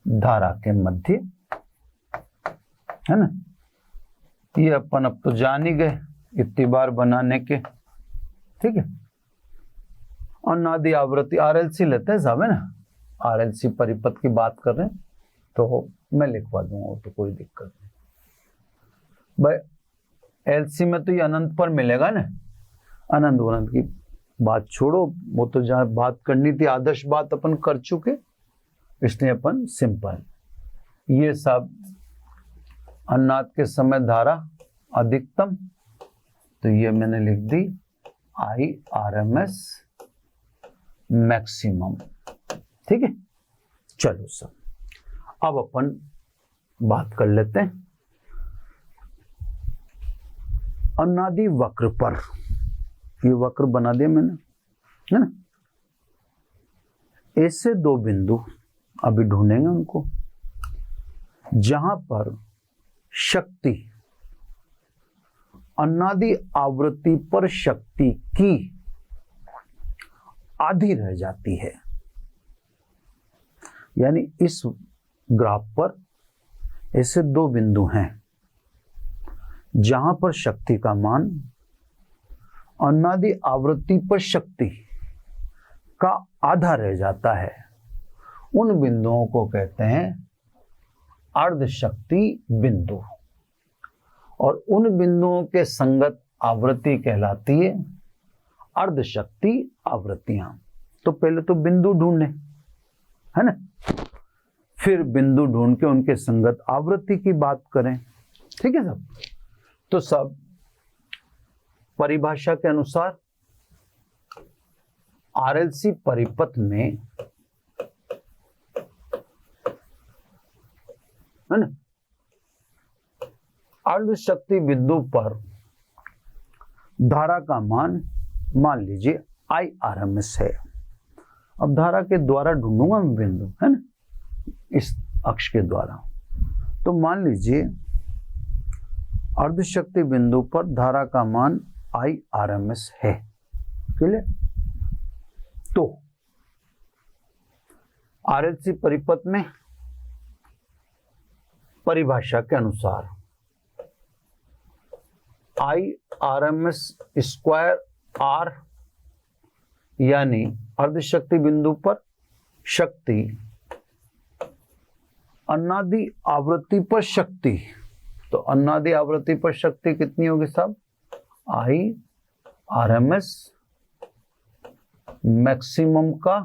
धारा के मध्य है ना, ये अपन अब तो जान ही गए इतनी बार बनाने के, ठीक है। अन्नादि आवृत्ति आरएलसी लेते हैं साहब, है ना, आरएलसी परिपथ की बात कर रहे हैं तो मैं लिखवा दूंगा, तो कोई दिक्कत नहीं भाई। एलसी में तो ये अनंत पर मिलेगा ना, अनंत अनंत की बात छोड़ो, वो तो जहां बात करनी थी आदर्श बात अपन कर चुके, इसलिए अपन सिंपल ये सब अन्नाद के समय धारा अधिकतम, तो ये मैंने लिख दी IRMS मैक्सिमम, ठीक है। चलो सब अब अपन बात कर लेते हैं अन्नादि वक्र पर। ये वक्र बना दिया मैंने, है ना। ऐसे दो बिंदु अभी ढूंढेंगे उनको जहां पर शक्ति अन्नादि आवृत्ति पर शक्ति की आधी रह जाती है। यानी इस ग्राफ पर ऐसे दो बिंदु हैं जहां पर शक्ति का मान अन्नादि आवृत्ति पर शक्ति का आधा रह जाता है। उन बिंदुओं को कहते हैं अर्ध शक्ति बिंदु, और उन बिंदुओं के संगत आवृत्ति कहलाती है अर्ध शक्ति आवृत्तियां। तो पहले तो बिंदु ढूंढने, है ना, फिर बिंदु ढूंढ के उनके संगत आवृत्ति की बात करें, ठीक है सब। तो सब परिभाषा के अनुसार आरएलसी परिपथ में, है ना, अर्ध शक्ति बिंदु पर धारा का मान लीजिए IRMS है। अब धारा के द्वारा ढूंढूंगा मैं बिंदु, है ना, इस अक्ष के द्वारा। तो मान लीजिए अर्ध शक्ति बिंदु पर धारा का मान IRMS है, क्लियर। तो आरएलसी परिपथ में परिभाषा के अनुसार IRMS स्क्वायर R यानी अर्ध शक्ति बिंदु पर शक्ति अन्नादि आवृत्ति पर शक्ति, तो अन्नादि आवृत्ति पर शक्ति कितनी होगी साहब, IRMS मैक्सिमम का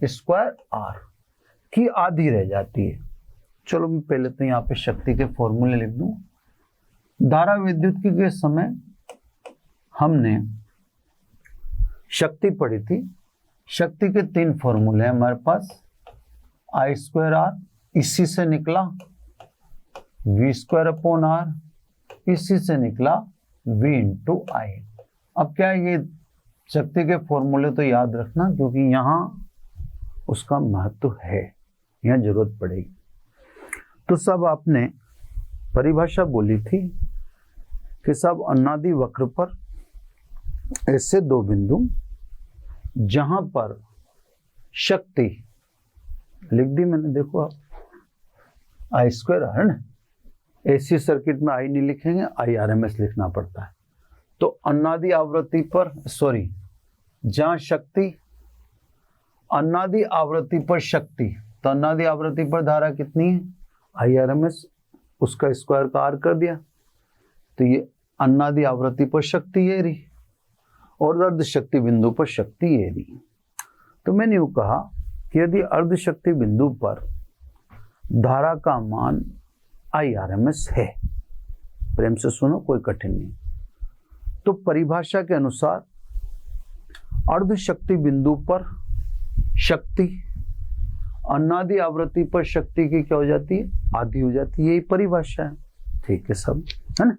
स्क्वायर R की आधी रह जाती है। चलो मैं पहले तो यहाँ पे शक्ति के फॉर्मूले लिख दूं। धारा विद्युत के समय हमने शक्ति पढ़ी थी। शक्ति के तीन फॉर्मूले हैं हमारे पास, I स्क्वायर R, इसी से निकला V स्क्वायर अपॉन R, इसी से निकला V इंटू I। अब क्या है, ये शक्ति के फॉर्मूले तो याद रखना, क्योंकि यहाँ उसका महत्व है, यहाँ जरूरत पड़ेगी। तो सब आपने परिभाषा बोली थी कि सब अन्नादि वक्र पर ऐसे दो बिंदु जहां पर शक्ति लिख दी मैंने, देखो आप I स्क्वायर है ना, एसी सर्किट में आई नहीं लिखेंगे, IRMS लिखना पड़ता है। तो अनादि आवृत्ति पर जहां शक्ति अनादि आवृत्ति पर शक्ति, तो अनादि आवृत्ति पर धारा कितनी है, IRMS, उसका स्क्वायर का R कर दिया, तो ये अनादि आवृत्ति पर शक्ति ये रही और अर्ध शक्ति बिंदु पर शक्ति ये रही। तो मैंने यूं कहा कि यदि अर्ध शक्ति बिंदु पर धारा का मान IRMS है, प्रेम से सुनो, कोई कठिन नहीं, तो परिभाषा के अनुसार अर्ध शक्ति बिंदु पर शक्ति अनादि आवृत्ति पर शक्ति की क्या हो जाती है, आधी हो जाती है। यही परिभाषा है। ठीक है सब, है ना।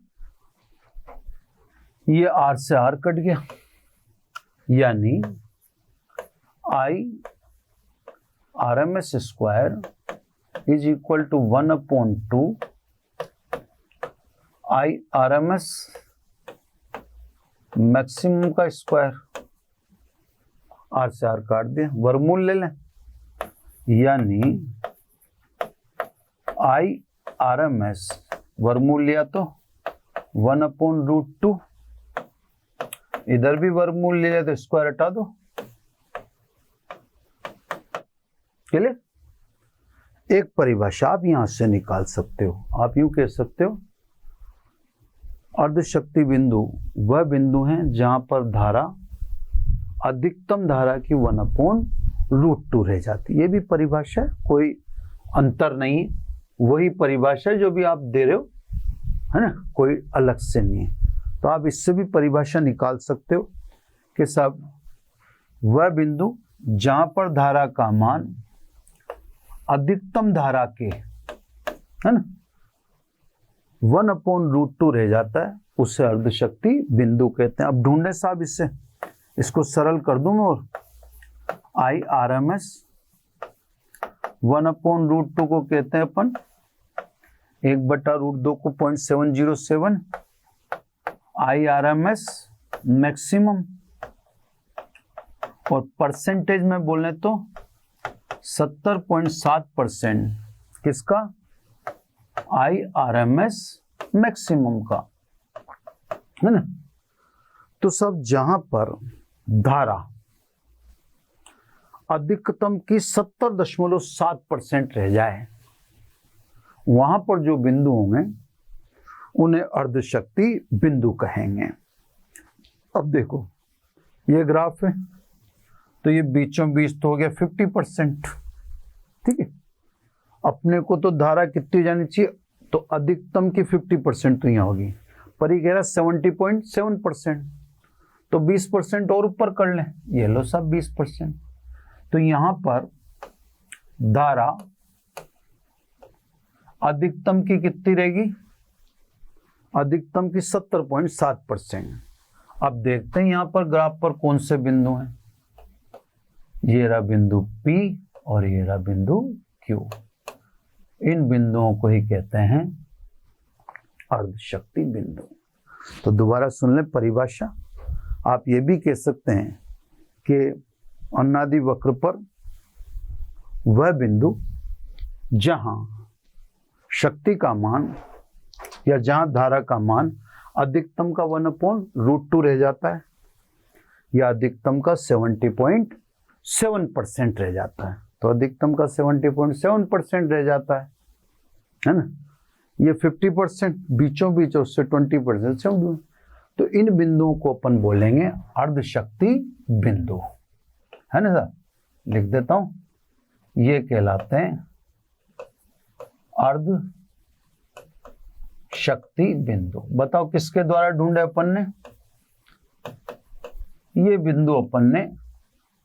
ये R से R कट गया, यानी IRMS square is equal to 1/2 IRMS maximum का स्क्वायर। R से R काट दिया, वर्गमूल ले लें, यानी IRMS वर्गमूल लिया तो 1/√2, इधर भी वर्गमूल ले लिया तो स्क्वायर हटा दो। क्लियर? एक परिभाषा आप यहां से निकाल सकते हो, आप यूं कह सकते हो अर्ध शक्ति बिंदु वह बिंदु है जहां पर धारा अधिकतम धारा की 1/√2 रह जाती है। ये भी परिभाषा है, कोई अंतर नहीं है, वही परिभाषा जो भी आप दे रहे हो, है ना, कोई अलग से नहीं है। तो आप इससे भी परिभाषा निकाल सकते हो कि सब वह बिंदु जहां पर धारा का मान अधिकतम धारा के, है ना, 1/√2 रह जाता है, उसे अर्ध शक्ति बिंदु कहते हैं। अब ढूंढे साहब इसको सरल कर दूं मैं, और IRMS 1/√2 को कहते हैं अपन 1/√2 को 0.707 IRMS मैक्सिमम, और परसेंटेज में बोले तो 70.7% किसका, IRMS मैक्सिमम का, है ना। तो सब जहां पर धारा अधिकतम की 70.7% रह जाए, वहां पर जो बिंदु होंगे उन्हें अर्ध शक्ति बिंदु कहेंगे। अब देखो ये ग्राफ है, तो ये बीचों बीच तो हो गया 50%, ठीक है। अपने को तो धारा कितनी जानी चाहिए, तो अधिकतम की 50% तो यहाँ होगी, पर ये कह रहा 70.7%, तो 20% और ऊपर कर लें, ये लो सब 20%। तो यहां पर धारा अधिकतम की कितनी रहेगी, अधिकतम की 70.7%। अब देखते हैं यहां पर ग्राफ पर कौन से बिंदु हैं, ये रहा बिंदु P और ये रहा बिंदु Q। इन बिंदुओं को ही कहते हैं अर्ध शक्ति बिंदु। तो दोबारा सुन लें परिभाषा। आप ये भी कह सकते हैं कि अनादि वक्र पर वह बिंदु जहां शक्ति का मान या जहां धारा का मान अधिकतम का 1/√2 रह जाता है, या अधिकतम का 70.7% रह जाता है। तो अधिकतम का 70.7% रह जाता है ना। ये 50% बीचों बीच, उससे 20% से। तो इन बिंदुओं को अपन बोलेंगे अर्ध शक्ति बिंदु, है ना सर। लिख देता हूं, ये कहलाते हैं अर्ध शक्ति बिंदु। बताओ किसके द्वारा ढूंढे अपन ने, ये बिंदु अपन ने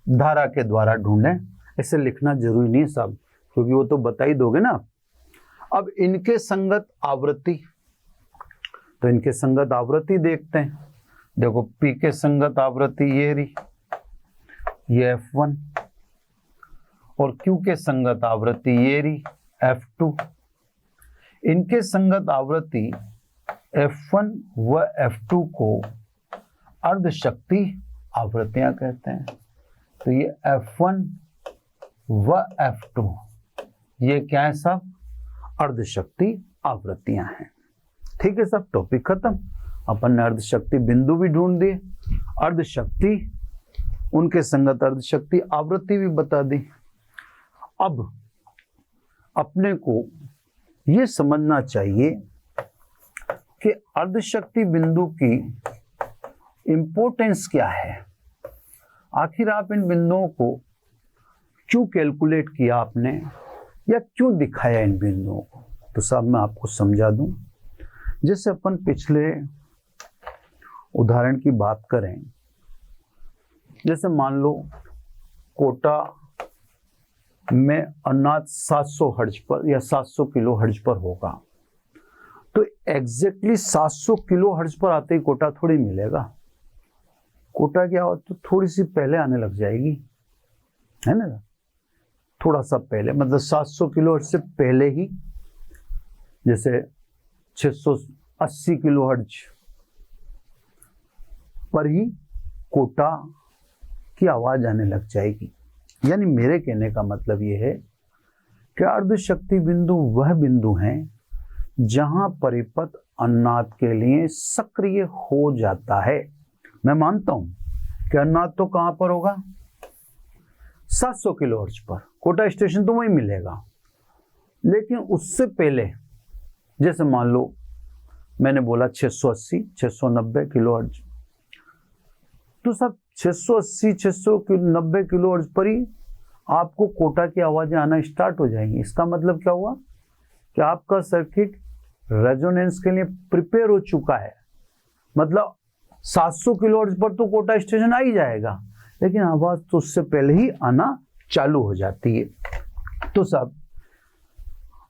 धारा के द्वारा ढूंढे। इसे लिखना जरूरी नहीं है साहब, क्योंकि वो तो बता ही दोगे ना। अब इनके संगत आवृत्ति, तो इनके संगत आवृत्ति देखते हैं। देखो P के संगत आवृत्ति ये रही, ये F1, और Q के संगत आवृत्ति ये रही F2। इनके संगत आवृत्ति F1 व F2 को अर्ध शक्ति आवृत्तियां कहते हैं। तो ये F1 व F2 ये क्या है सब, अर्ध शक्ति आवृत्तियां हैं। ठीक है सब, टॉपिक खत्म। अपन ने अर्ध शक्ति बिंदु भी ढूंढ दिए, अर्ध शक्ति, उनके संगत अर्ध शक्ति आवृत्ति भी बता दी। अब अपने को ये समझना चाहिए कि अर्ध शक्ति बिंदु की इंपॉर्टेंस क्या है। आखिर आप इन बिंदुओं को क्यों कैलकुलेट किया आपने, या क्यों दिखाया इन बिंदुओं को, तो साहब मैं आपको समझा दूं। जैसे अपन पिछले उदाहरण की बात करें, जैसे मान लो कोटा में अनाज 700 हर्ट्ज पर या 700 किलो हर्ट्ज पर होगा, तो एग्जैक्टली 700 किलो हर्ट्ज पर आते ही कोटा थोड़ी मिलेगा। कोटा क्या हो तो थोड़ी सी पहले आने लग जाएगी, है ना, थोड़ा सा पहले, मतलब 700 किलो हर्ट्ज से पहले ही, जैसे 680 किलो हर्ट्ज पर ही कोटा की आवाज आने लग जाएगी। यानी मेरे कहने का मतलब यह है कि अर्ध शक्ति बिंदु वह बिंदु हैं जहां परिपथ अन्नाद के लिए सक्रिय हो जाता है। मैं मानता हूं कि अन्नाद तो कहां पर होगा, 700 किलो हर्ट्ज पर, कोटा स्टेशन तो वहीं मिलेगा। लेकिन उससे पहले, जैसे मान लो मैंने बोला 680 690 किलो हर्ट्ज, तो सब 680 690 किलो हर्ट्ज पर ही आपको कोटा की आवाजें आना स्टार्ट हो जाएंगी। इसका मतलब क्या हुआ कि आपका सर्किट रेजोनेंस के लिए प्रिपेयर हो चुका है। मतलब 700 किलो हर्ट्ज पर तो कोटा स्टेशन आ ही जाएगा, लेकिन आवाज तो उससे पहले ही आना चालू हो जाती है। तो सब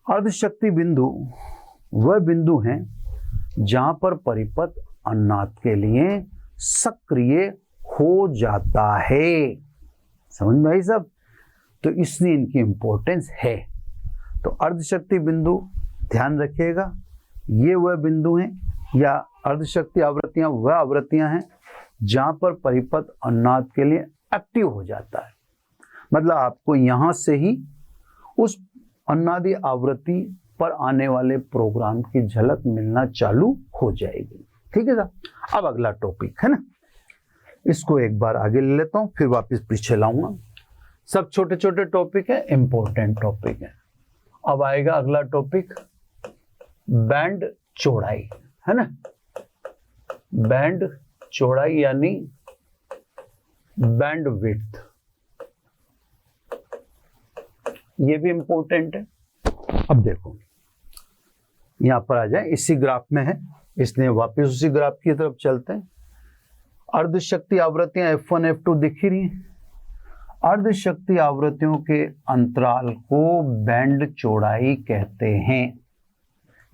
अर्ध शक्ति बिंदु वह बिंदु हैं जहां पर परिपथ अन्नाद के लिए सक्रिय हो जाता है। समझ में आई सब? तो इसलिए इनकी इंपॉर्टेंस है। तो अर्ध शक्ति बिंदु ध्यान रखिएगा, ये वह बिंदु हैं, या अर्ध शक्ति आवृत्तियां वह आवृत्तियां हैं जहां पर परिपथ अन्नाद के लिए एक्टिव हो जाता है। मतलब आपको यहां से ही उस अन्नादी आवृत्ति पर आने वाले प्रोग्राम की झलक मिलना चालू हो जाएगी। ठीक है ना? अब अगला टॉपिक है ना, इसको एक बार आगे ले लेता हूं, फिर वापस पीछे लाऊंगा। सब छोटे छोटे टॉपिक है, इंपॉर्टेंट टॉपिक है। अब आएगा अगला टॉपिक, बैंड चौड़ाई, है ना। बैंड चौड़ाई यानी बैंड विड्थ, ये भी इंपॉर्टेंट है। अब देखो यहां पर आ जाए, इसी ग्राफ में है, इसलिए वापस उसी ग्राफ की तरफ चलते हैं। अर्ध शक्ति आवृत्तियां F1 F2 दिख ही रही हैं। अर्ध शक्ति आवृत्तियों के अंतराल को बैंड चौड़ाई कहते हैं।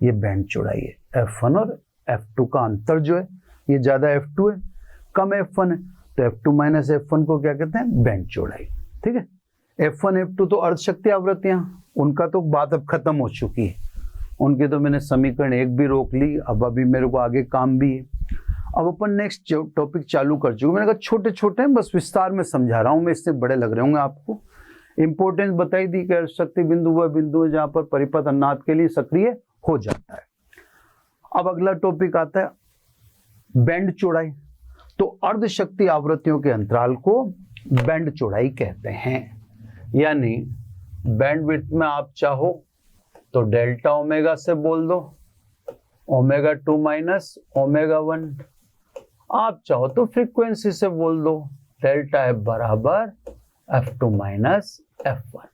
ये बैंड चौड़ाई है। F1 और F2 का अंतर जो है, ये ज्यादा F2 है, कम F1 है, तो F2 माइनस F1 को क्या कहते हैं, बैंड चौड़ाई। ठीक है। F1 F2 तो अर्ध शक्ति आवृत्तियां, उनका तो बात अब खत्म हो चुकी है, उनके तो मैंने समीकरण 1 भी रोक ली। अब अभी मेरे को आगे काम भी है। अब अपन नेक्स्ट टॉपिक चालू कर चुके। मैंने कहा छोटे छोटे हैं, बस विस्तार में समझा रहा हूं मैं, इससे बड़े लग रहे होंगे आपको। इंपॉर्टेंस बताई दी कि अर्ध शक्ति बिंदु वह बिंदु है जहां पर परिपथ अन्नाद के लिए सक्रिय हो जाता है। अब अगला टॉपिक आता है बैंड चौड़ाई। तो अर्ध शक्ति आवृत्तियों के अंतराल को बैंड चौड़ाई कहते हैं। यानी बैंडविड्थ में आप चाहो तो डेल्टा ओमेगा से बोल दो, ओमेगा 2 माइनस ओमेगा 1। आप चाहो तो फ्रीक्वेंसी से बोल दो, डेल्टा एफ बराबर F2 माइनस F1।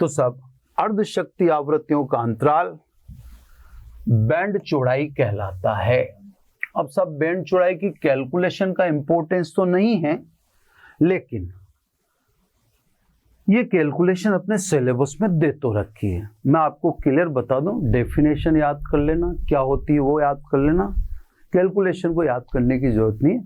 तो सब अर्ध शक्ति आवृत्तियों का अंतराल बैंड चौड़ाई कहलाता है। अब सब बैंड चौड़ाई की कैलकुलेशन का इंपॉर्टेंस तो नहीं है, लेकिन ये कैलकुलेशन अपने सिलेबस में दे तो रखी है। मैं आपको क्लियर बता दूं, डेफिनेशन याद कर लेना, क्या होती है वो याद कर लेना, कैलकुलेशन को याद करने की जरूरत नहीं है।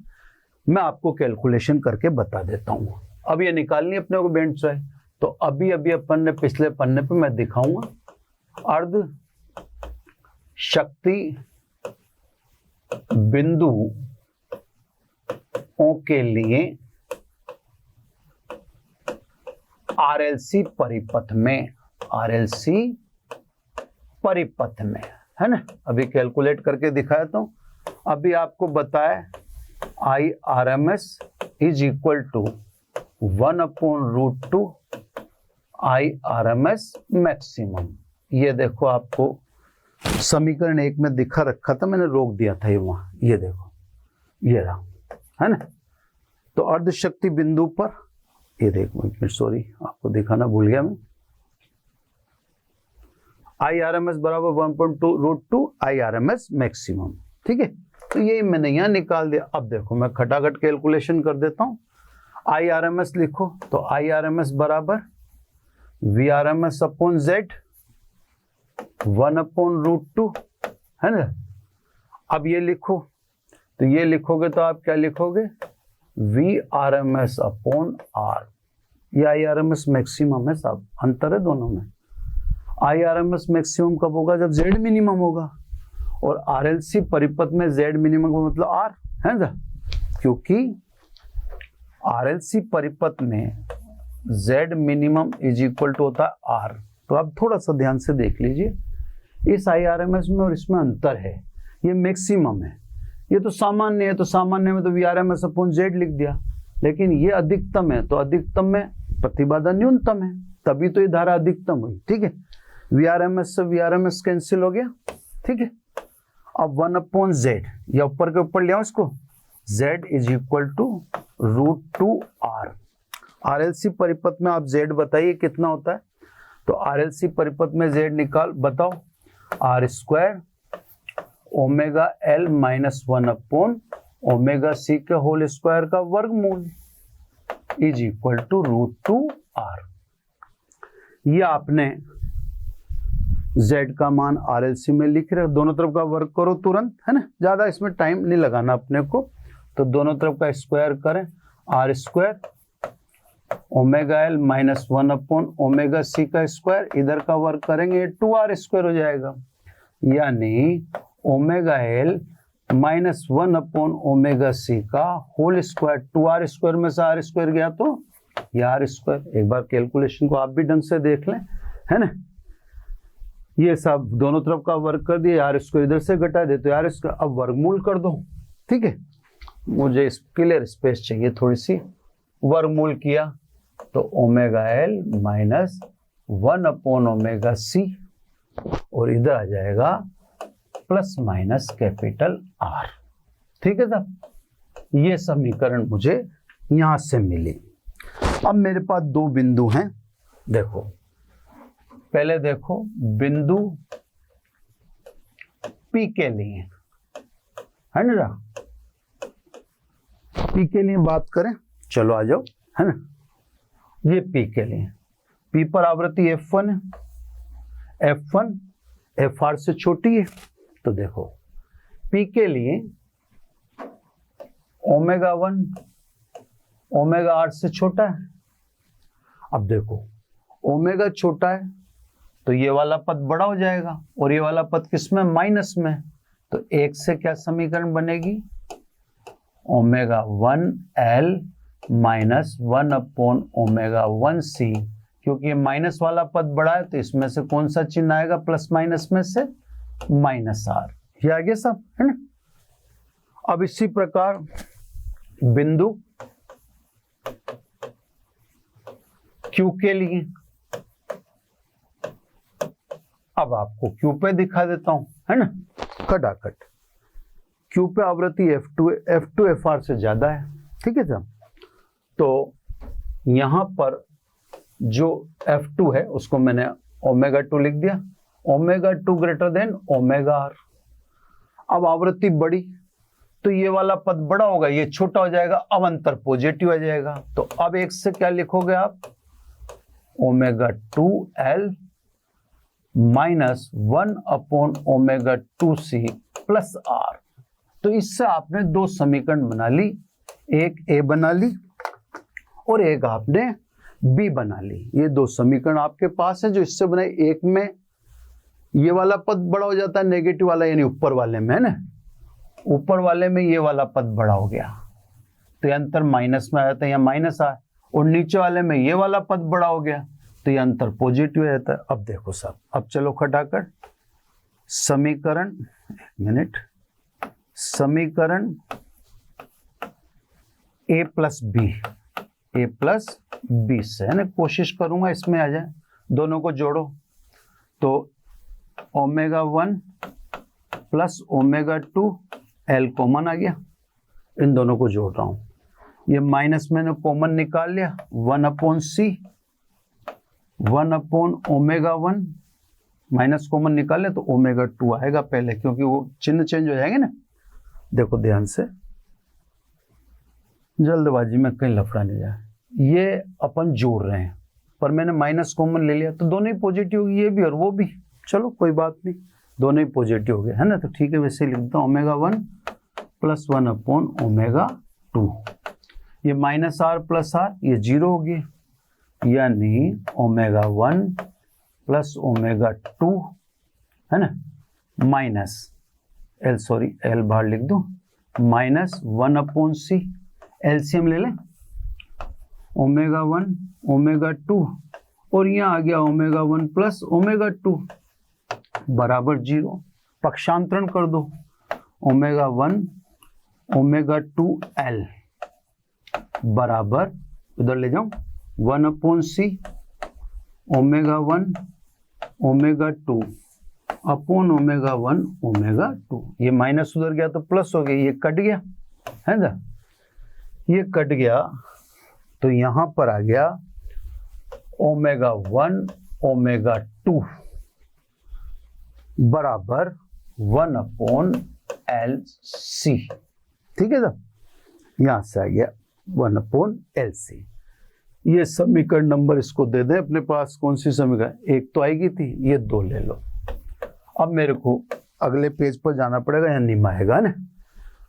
मैं आपको कैलकुलेशन करके बता देता हूं। अब ये निकालनी अपने को बैंड चौड़ाई, तो अभी अभी अपन ने पिछले पन्ने पे मैं दिखाऊंगा अर्ध शक्ति बिंदुओं के लिए RLC परिपथ में, RLC परिपथ में है ना। अभी कैलकुलेट करके दिखाया हूँ। अभी आपको बताया IRMS is equal to 1/√2 IRMS maximum. ये देखो आपको समीकरण 1 में दिखा रखा था, मैंने रोक दिया था ये वहां, ये देखो ये रहा, है ना। तो अर्ध शक्ति बिंदु पर ये देखो, सॉरी आपको दिखाना भूल गया मैं, IRMS बराबर 1/√2 IRMS मैक्सिमम, ठीक है। तो ये मैंने यहाँ निकाल दिया। अब देखो मैं खटाखट कैलकुलेशन कर देता हूँ। IRMS लिखो तो IRMS बराबर VRMS अपॉन Z 1/√2, है ना। अब ये लिखो, तो ये लिखोगे तो आप क्या लिखोगे, VRMS अपॉन R। ये IRMS मैक्सिमम है साहब, अंतर है दोनों में। IRMS मैक्सिमम कब होगा, जब Z मिनिमम होगा, और RLC परिपथ में Z मिनिमम का मतलब R है ना, क्योंकि RLC परिपथ में Z minimum is equal to होता है R। तो आप थोड़ा सा ध्यान से देख लीजिए, इस IRMS में और इसमें अंतर है। ये मैक्सिमम है, ये तो सामान्य है, तो सामान्य में तो VRMS अपॉन Z लिख दिया, लेकिन ये अधिकतम है, तो अधिकतम में प्रतिबाधा न्यूनतम है, तभी तो ये धारा अधिकतम हुई, ठीक है। VRMS से VRMS कैंसिल हो गया, ठीक है। अब 1/Z, या ऊपर के ऊपर ले आओ इसको, Z is equal to √2R। RLC परिपथ में आप Z बताइए कितना होता है, तो RLC परिपथ में Z निकाल, बताओ, R² ओमेगा L माइनस 1/ओमेगा C के होल स्क्वायर का वर्गमूल इज इक्वल टू √2R। ये आपने Z का मान RLC में लिख रहे हो, दोनों तरफ का वर्ग करो तुरंत, है ना, ज्यादा इसमें टाइम नहीं लगाना अपने को। तो दोनों तरफ का स्क्वायर करें, R² ओमेगा L माइनस 1/ओमेगा C का स्क्वायर, इधर का वर्ग करेंगे 2R² हो जाएगा, यानी ओमेगा L माइनस 1/ओमेगा C का होल स्क्वायर, 2R² में से R² गया तो ये R²। एक बार कैलकुलेशन को आप भी ढंग से देख लें, है ना। ये सब दोनों तरफ का वर्ग कर दिए, R² इधर से घटा देते हो R², अब वर्गमूल कर दो, ठीक है। मुझे क्लियर स्पेस चाहिए थोड़ी सी, वर्गमूल किया तो ओमेगा L माइनस 1/ओमेगा C, और इधर आ जाएगा प्लस माइनस कैपिटल R, ठीक है साहब। ये समीकरण मुझे यहां से मिली। अब मेरे पास दो बिंदु हैं, देखो पहले देखो बिंदु P के लिए, है ना, P के लिए बात करें, चलो आ जाओ, है ना। ये P के लिए, P पर आवृत्ति F1 है, F1 FR से छोटी है, तो देखो P के लिए ओमेगा 1 ओमेगा R से छोटा है। अब देखो ओमेगा छोटा है तो ये वाला पद बड़ा हो जाएगा, और ये वाला पद किसमें, माइनस में, तो एक से क्या समीकरण बनेगी, ओमेगा 1L माइनस 1/ओमेगा 1C, क्योंकि ये माइनस वाला पद बड़ा है तो इसमें से कौन सा चिन्ह आएगा, प्लस माइनस में से माइनस R। ये आगे सब, है ना। अब इसी प्रकार बिंदु Q के लिए, अब आपको Q पे दिखा देता हूं, है ना, खटाखट। Q पे आवृत्ति F2 FR से ज्यादा है, ठीक है साहब। तो यहां पर जो F2 है उसको मैंने ओमेगा 2 लिख दिया, omega 2 greater than omega R। अब आवृत्ति बढ़ी तो ये वाला पद बड़ा होगा, ये छोटा हो जाएगा, अब अंतर पॉजिटिव आ जाएगा। तो अब एक से क्या लिखोगे आप, ओमेगा 2L माइनस 1/ओमेगा 2C प्लस R। तो इससे आपने दो समीकरण बना ली, एक A बना ली और एक आपने B बना ली। ये दो समीकरण आपके पास है जो इससे बनाए। एक में ये वाला पद बड़ा हो जाता है, नेगेटिव वाला, यानी ऊपर वाले में, है ना, ऊपर वाले में ये वाला पद बड़ा हो गया तो ये अंतर माइनस में आ जाता है, यहाँ माइनस आया, और नीचे वाले में ये वाला पद बड़ा हो गया तो ये अंतर पॉजिटिव रहता है। अब देखो साहब, अब चलो खटाखट, समीकरण, एक मिनट, समीकरण a प्लस बी से, है ना, कोशिश करूंगा इसमें आ जाए, दोनों को जोड़ो तो omega 1 plus omega 2 L common आ गया, इन दोनों को जोड़ रहा हूं, ये माइनस मैंने कॉमन निकाल लिया, 1/c 1/ओमेगा 1 माइनस कॉमन निकाल लिया तो ओमेगा 2 आएगा पहले, क्योंकि वो चिन्ह चेंज हो जाएंगे ना। देखो ध्यान से, जल्दबाजी में कहीं लफड़ा नहीं जाए, ये अपन जोड़ रहे हैं पर मैंने माइनस कॉमन ले लिया तो दोनों ही पॉजिटिव होगी, ये भी और वो भी, चलो कोई बात नहीं, दोनों ही पॉजिटिव हो गए, है ना। तो ठीक है, वैसे लिखता हूँ ओमेगा 1 प्लस 1/ओमेगा 2, ये माइनस आर प्लस आर ये 0 हो गया, यानी ओमेगा 1 प्लस ओमेगा 2, है ना, माइनस एल, सॉरी एल बाहर लिख दो, माइनस 1/c, एलसीएम ले लें, ओमेगा 1 ओमेगा 2 और यहाँ आ गया ओमेगा 1 प्लस ओमेगा 2 बराबर 0, पक्षांतरण कर दो, ओमेगा 1 ओमेगा 2 एल बराबर, उधर ले जाऊं, 1/c omega 1 omega 2 upon omega 1 omega 2, ये माइनस उधर गया तो प्लस हो गया, ये कट गया, है ना, ये कट गया तो यहां पर आ गया ओमेगा 1 ओमेगा 2 बराबर 1/LC, ठीक है साहब, यहां से आ गया 1/LC। ये समीकरण नंबर इसको दे दें अपने पास, कौन सी समीकरण, एक तो आएगी थी, ये 2 ले लो। अब मेरे को अगले पेज पर जाना पड़ेगा, या निम आएगा ना,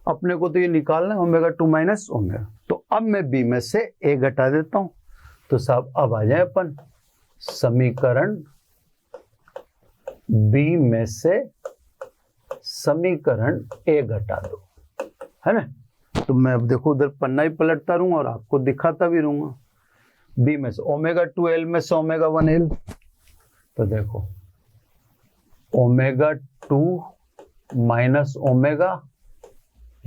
अपने को तो ये निकालना है ओमेगा 2 माइनस ओमेगा, तो अब मैं बी में से ए घटा देता हूं, तो साहब अब आ जाए अपन समीकरण बी में से समीकरण ए घटा दो, है ना। तो मैं अब देखो उधर पन्ना ही पलटता रहूंगा और आपको दिखाता भी रहूंगा, बी में से ओमेगा 2 एल में से ओमेगा 1 एल, तो देखो ओमेगा 2 माइनस ओमेगा,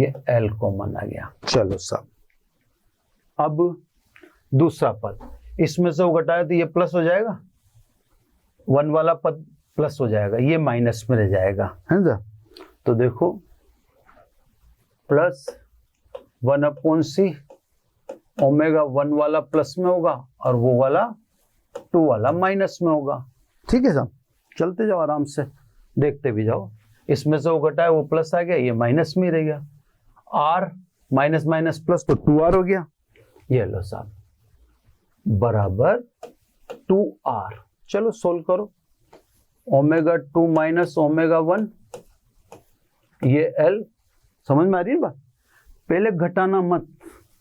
ये एल कॉमन आ गया, चलो साहब। अब दूसरा पद, इसमें से वो घटाया तो ये प्लस हो जाएगा, 1 वाला पद प्लस हो जाएगा, ये माइनस में रह जाएगा, है ना। तो देखो प्लस 1/c, ओमेगा 1 वाला प्लस में होगा और वो वाला 2 वाला माइनस में होगा, ठीक है साहब। चलते जाओ आराम से, देखते भी जाओ, इसमें से वो घटाया वो प्लस आ गया, ये माइनस में ही रह गया, आर माइनस माइनस प्लस तो 2r हो गया, ये लो साहब बराबर 2r। चलो सोल्व करो, ओमेगा 2 माइनस ओमेगा 1, ये l, समझ में आ रही है बात, पहले घटाना मत,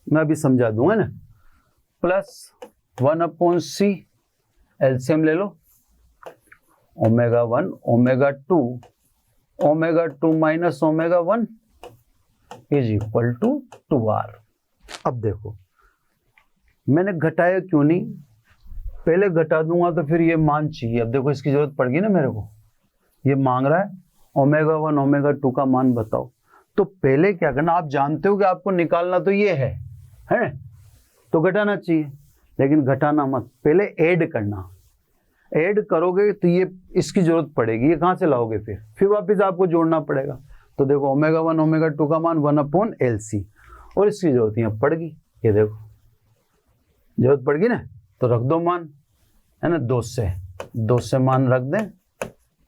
मैं अभी समझा दूंगा ना, प्लस 1/c, एलसीएम ले लो, omega 1 omega 2 omega 2 minus omega 1 is equal to 2r। अब देखो मैंने घटाया क्यों नहीं, पहले घटा दूंगा तो फिर ये मान चाहिए, अब देखो इसकी जरूरत पड़ गई ना मेरे को, ये मांग रहा है ओमेगा 1 ओमेगा 2 का मान बताओ, तो पहले क्या करना, आप जानते हो कि आपको निकालना तो ये है तो घटाना चाहिए, लेकिन घटाना मत, पहले ऐड करना, ऐड करोगे तो ये इसकी जरूरत पड़ेगी, ये कहां से लाओगे, फिर वापस आपको जोड़ना पड़ेगा। तो देखो ओमेगा 1 ओमेगा 2 का मान 1/LC, और इसकी जरूरत यहाँ पड़ गई, ये देखो जरूरत पड़ गई ना, तो रख दो मान, है ना, 2 से मान रख दें,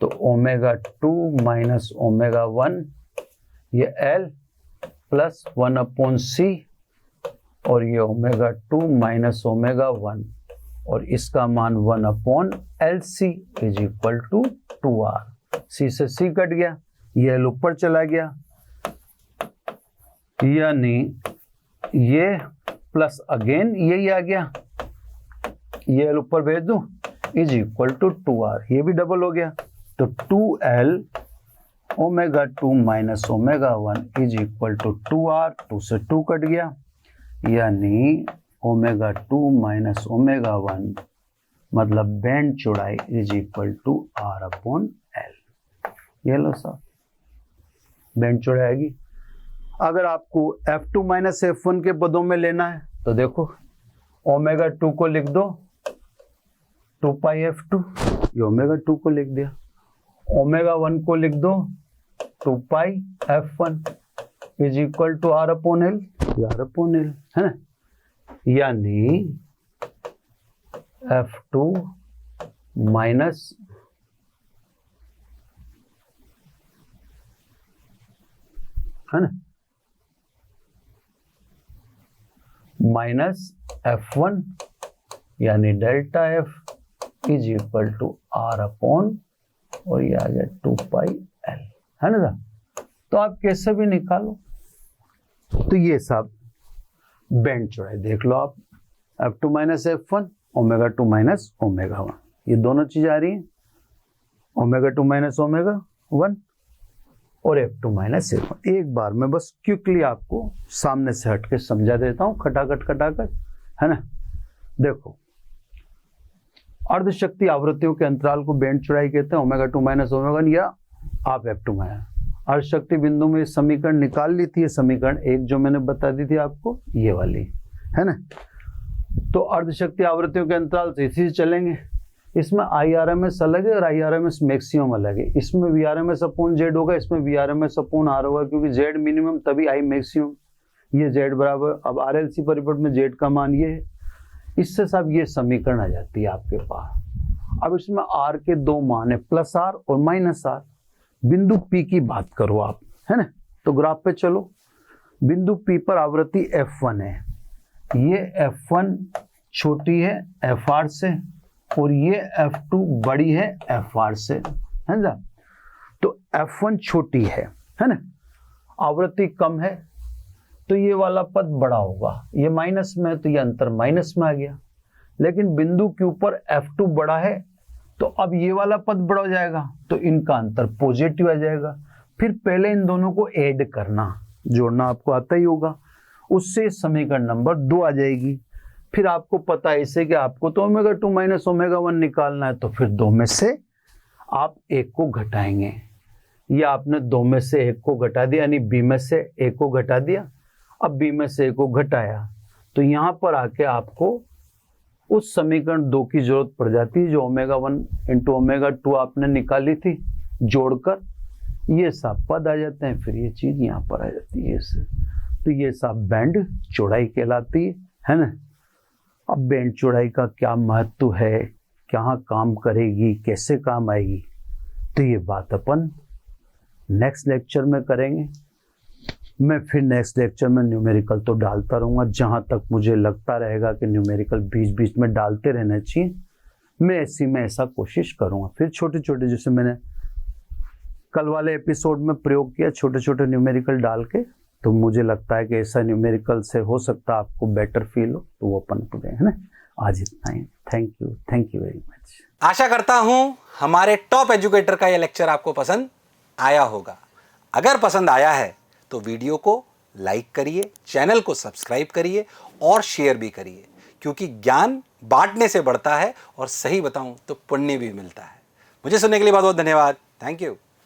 तो ओमेगा 2 माइनस ओमेगा 1 ये L प्लस 1/C, और ये ओमेगा 2 माइनस ओमेगा 1, और इसका मान 1/LC is equal to 2r। C से C कट गया, ये L ऊपर चला गया, यानी ये प्लस अगेन यही आ गया, ये L ऊपर भेज दूं, इज इक्वल टू 2r, ये भी डबल हो गया, तो 2L omega 2 minus omega 1 is equal to 2r, 2 से 2 कट गया, यानी ओमेगा 2 माइनस ओमेगा 1 मतलब बैंड चौड़ाई इज इक्वल टू R/L। ये लो साहब, बैंड चौड़ाई आएगी। अगर आपको F2 माइनस F1 के पदों में लेना है तो देखो ओमेगा 2 को लिख दो 2 पाई F2, ये ओमेगा 2 को लिख दिया। ओमेगा 1 को लिख दो 2 pi F1 is equal to R upon L, R upon L है ना, यानी F2 माइनस है ना माइनस F1 यानी delta F is equal to R upon और ये आ गया 2 पाई L है ना। तो आप कैसे भी निकालो। तो ये सब बैंड चौड़ाई देख लो आप, F2 minus F1 omega 2 minus omega 1, ये दोनों चीज आ रही है, ओमेगा 2 माइनस ओमेगा 1 और F2 माइनस F1। एक बार मैं बस क्विकली आपको सामने से हट के समझा देता हूं खटाखट है ना। देखो अर्धशक्ति आवृत्तियों के अंतराल को बैंड चौड़ाई कहते हैं, ओमेगा 2 माइनस ओमेगा 1 या आप F2 माइनस। अर्धशक्ति बिंदु में समीकरण निकाल ली थी, समीकरण एक जो मैंने बता दी थी आपको, ये वाली है ना। तो अर्धशक्ति आवृत्तियों के अंतराल से इसी से चलेंगे। इसमें IRMS अलग है और IRMS मैक्सिमम अलग है। इसमें VRMS अपॉन Z होगा, इसमें VRMS अपॉन R होगा, क्योंकि Z मिनिमम तभी I मैक्सिमम। ये Z बराबर, अब RLC परिपथ में Z का मान ये है, इससे सब ये समीकरण आ जाती है आपके पास। अब इसमें R के दो मान है, प्लस R और माइनस R। बिंदु P की बात करो आप, है ना। तो ग्राफ पे चलो, बिंदु P पर आवृत्ति F1 है, ये F1 छोटी है FR से और ये F2 बड़ी है FR से, है ना। तो F1 छोटी है ना, आवृत्ति कम है, तो ये वाला पद बड़ा होगा, ये माइनस में है तो ये अंतर माइनस में आ गया। लेकिन बिंदु के ऊपर F2 बड़ा है तो अब ये वाला पद बड़ा हो जाएगा, तो इनका अंतर पॉजिटिव आ जाएगा। फिर पहले इन दोनों को ऐड करना, जोड़ना आपको आता ही होगा, उससे समीकरण नंबर 2 आ जाएगी। फिर आपको पता है इसे कि आपको तो ओमेगा 2 माइनस ओमेगा 1 निकालना है, तो फिर 2 में से आप 1 को घटाएंगे। या आपने 2 में से 1 को घटा दिया, यानी B में से 1 को घटा दिया। अब B में से 1 को घटाया तो यहाँ पर आके आपको उस समीकरण 2 की जरूरत पड़ जाती है, जो ओमेगा 1 इंटू ओमेगा 2 आपने निकाली थी, जोड़कर ये सब पद आ जाते हैं। फिर ये चीज यहाँ पर आ जाती है इससे, तो ये सब बैंड चौड़ाई कहलाती है ना। अब बैंड चौड़ाई का क्या महत्व है, कहाँ काम करेगी, कैसे काम आएगी, तो ये बात अपन नेक्स्ट लेक्चर में करेंगे। मैं फिर नेक्स्ट लेक्चर में न्यूमेरिकल तो डालता रहूँगा, जहाँ तक मुझे लगता रहेगा कि न्यूमेरिकल बीच बीच में डालते रहना चाहिए, मैं ऐसा कोशिश करूँगा। फिर छोटे छोटे, जैसे मैंने कल वाले एपिसोड में प्रयोग किया, छोटे छोटे न्यूमेरिकल डाल के, तो मुझे लगता है कि ऐसा न्यूमेरिकल से हो सकता है आपको बेटर फील हो, तो वो अपन को है ना। आज इतना ही, थैंक यू वेरी मच। आशा करता हूं हमारे टॉप एजुकेटर का यह लेक्चर आपको पसंद आया होगा। अगर पसंद आया है तो वीडियो को लाइक करिए, चैनल को सब्सक्राइब करिए और शेयर भी करिए, क्योंकि ज्ञान बांटने से बढ़ता है और सही बताऊं तो पुण्य भी मिलता है। मुझे सुनने के लिए बहुत बहुत धन्यवाद। Thank you.